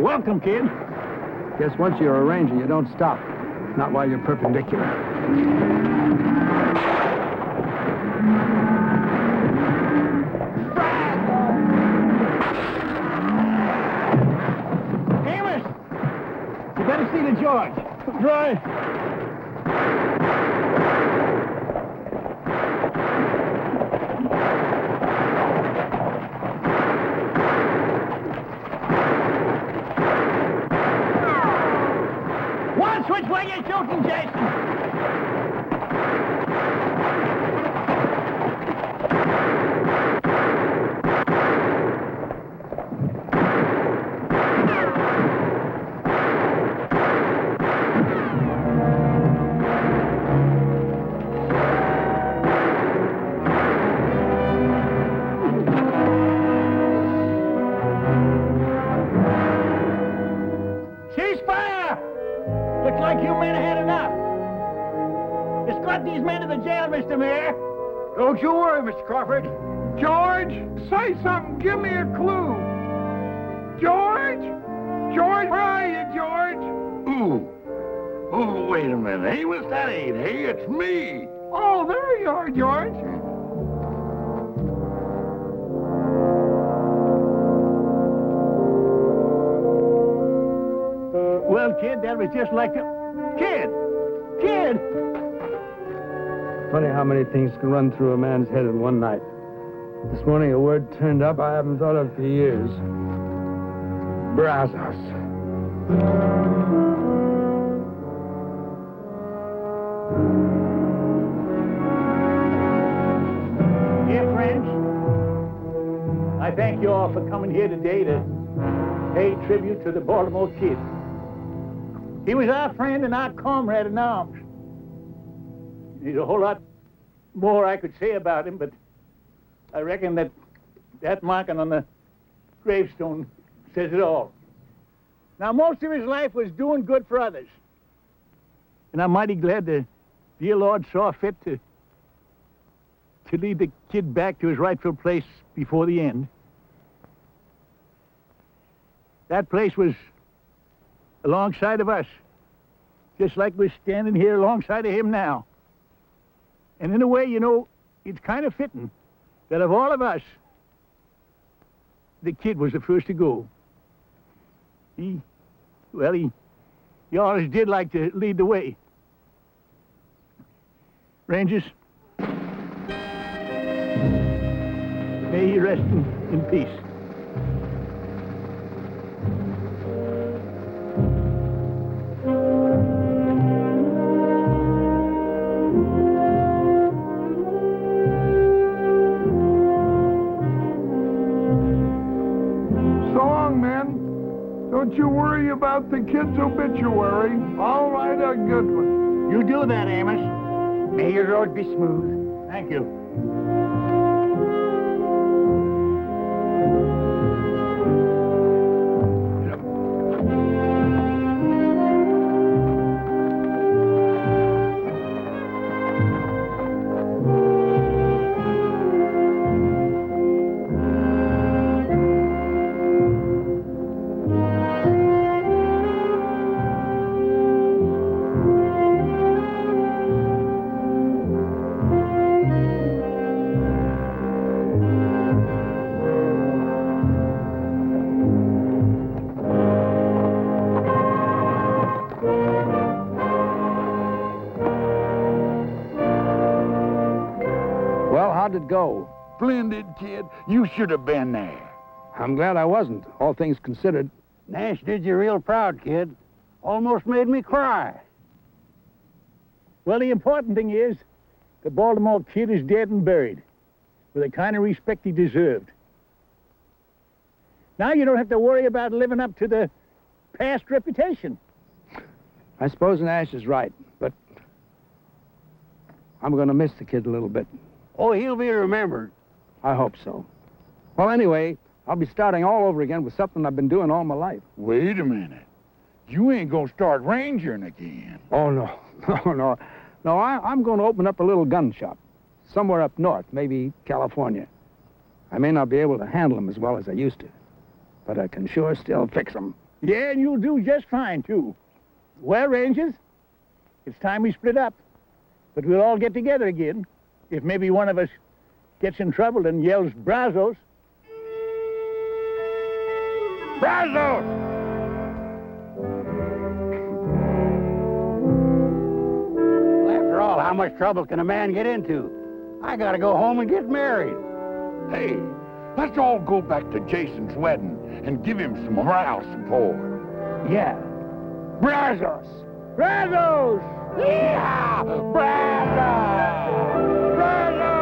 Welcome, kid. Guess once you're a ranger, you don't stop. Not while you're perpendicular. Amos! You better see the George. Right. Which way you shooting, Jason? Looks like you men had enough. Escort these men to the jail, Mr. Mayor. Don't you worry, Mr. Crawford. George, say something. Give me a clue. George? George, where are you, George? Ooh. Oh, wait a minute. Amos, that ain't hay. It's me. Oh, there you are, George. Well, kid, that was just like the... Kid! Kid! Funny how many things can run through a man's head in one night. This morning a word turned up I haven't thought of for years. Brazos. Dear friends, I thank you all for coming here today to pay tribute to the Baltimore Kid. He was our friend and our comrade in arms. There's a whole lot more I could say about him, but I reckon that marking on the gravestone says it all. Now, most of his life was doing good for others. And I'm mighty glad the dear Lord saw fit to lead the kid back to his rightful place before the end. That place was alongside of us, just like we're standing here alongside of him now. And in a way, you know, it's kind of fitting that of all of us, the kid was the first to go. He always did like to lead the way. Rangers, may he rest in peace. Don't you worry about the kid's obituary. I'll write a good one. You do that, Amos. May your road be smooth. Thank you. let go. Splendid, kid. You should have been there. I'm glad I wasn't, all things considered. Nash did you real proud, kid. Almost made me cry. Well, the important thing is the Baltimore Kid is dead and buried with the kind of respect he deserved. Now you don't have to worry about living up to the past reputation. I suppose Nash is right, but I'm going to miss the kid a little bit. Oh, he'll be remembered. I hope so. Well, anyway, I'll be starting all over again with something I've been doing all my life. Wait a minute. You ain't gonna start rangering again. Oh, no. No. No, I'm going to open up a little gun shop. Somewhere up north, maybe California. I may not be able to handle them as well as I used to, but I can sure still fix them. Yeah, and you'll do just fine, too. Well, Rangers, it's time we split up. But we'll all get together again if maybe one of us gets in trouble and yells, Brazos. Brazos! Well, after all, how much trouble can a man get into? I gotta go home and get married. Hey, let's all go back to Jason's wedding and give him some moral support. Yeah. Brazos! Brazos! Yeah! Brazos! Brazos!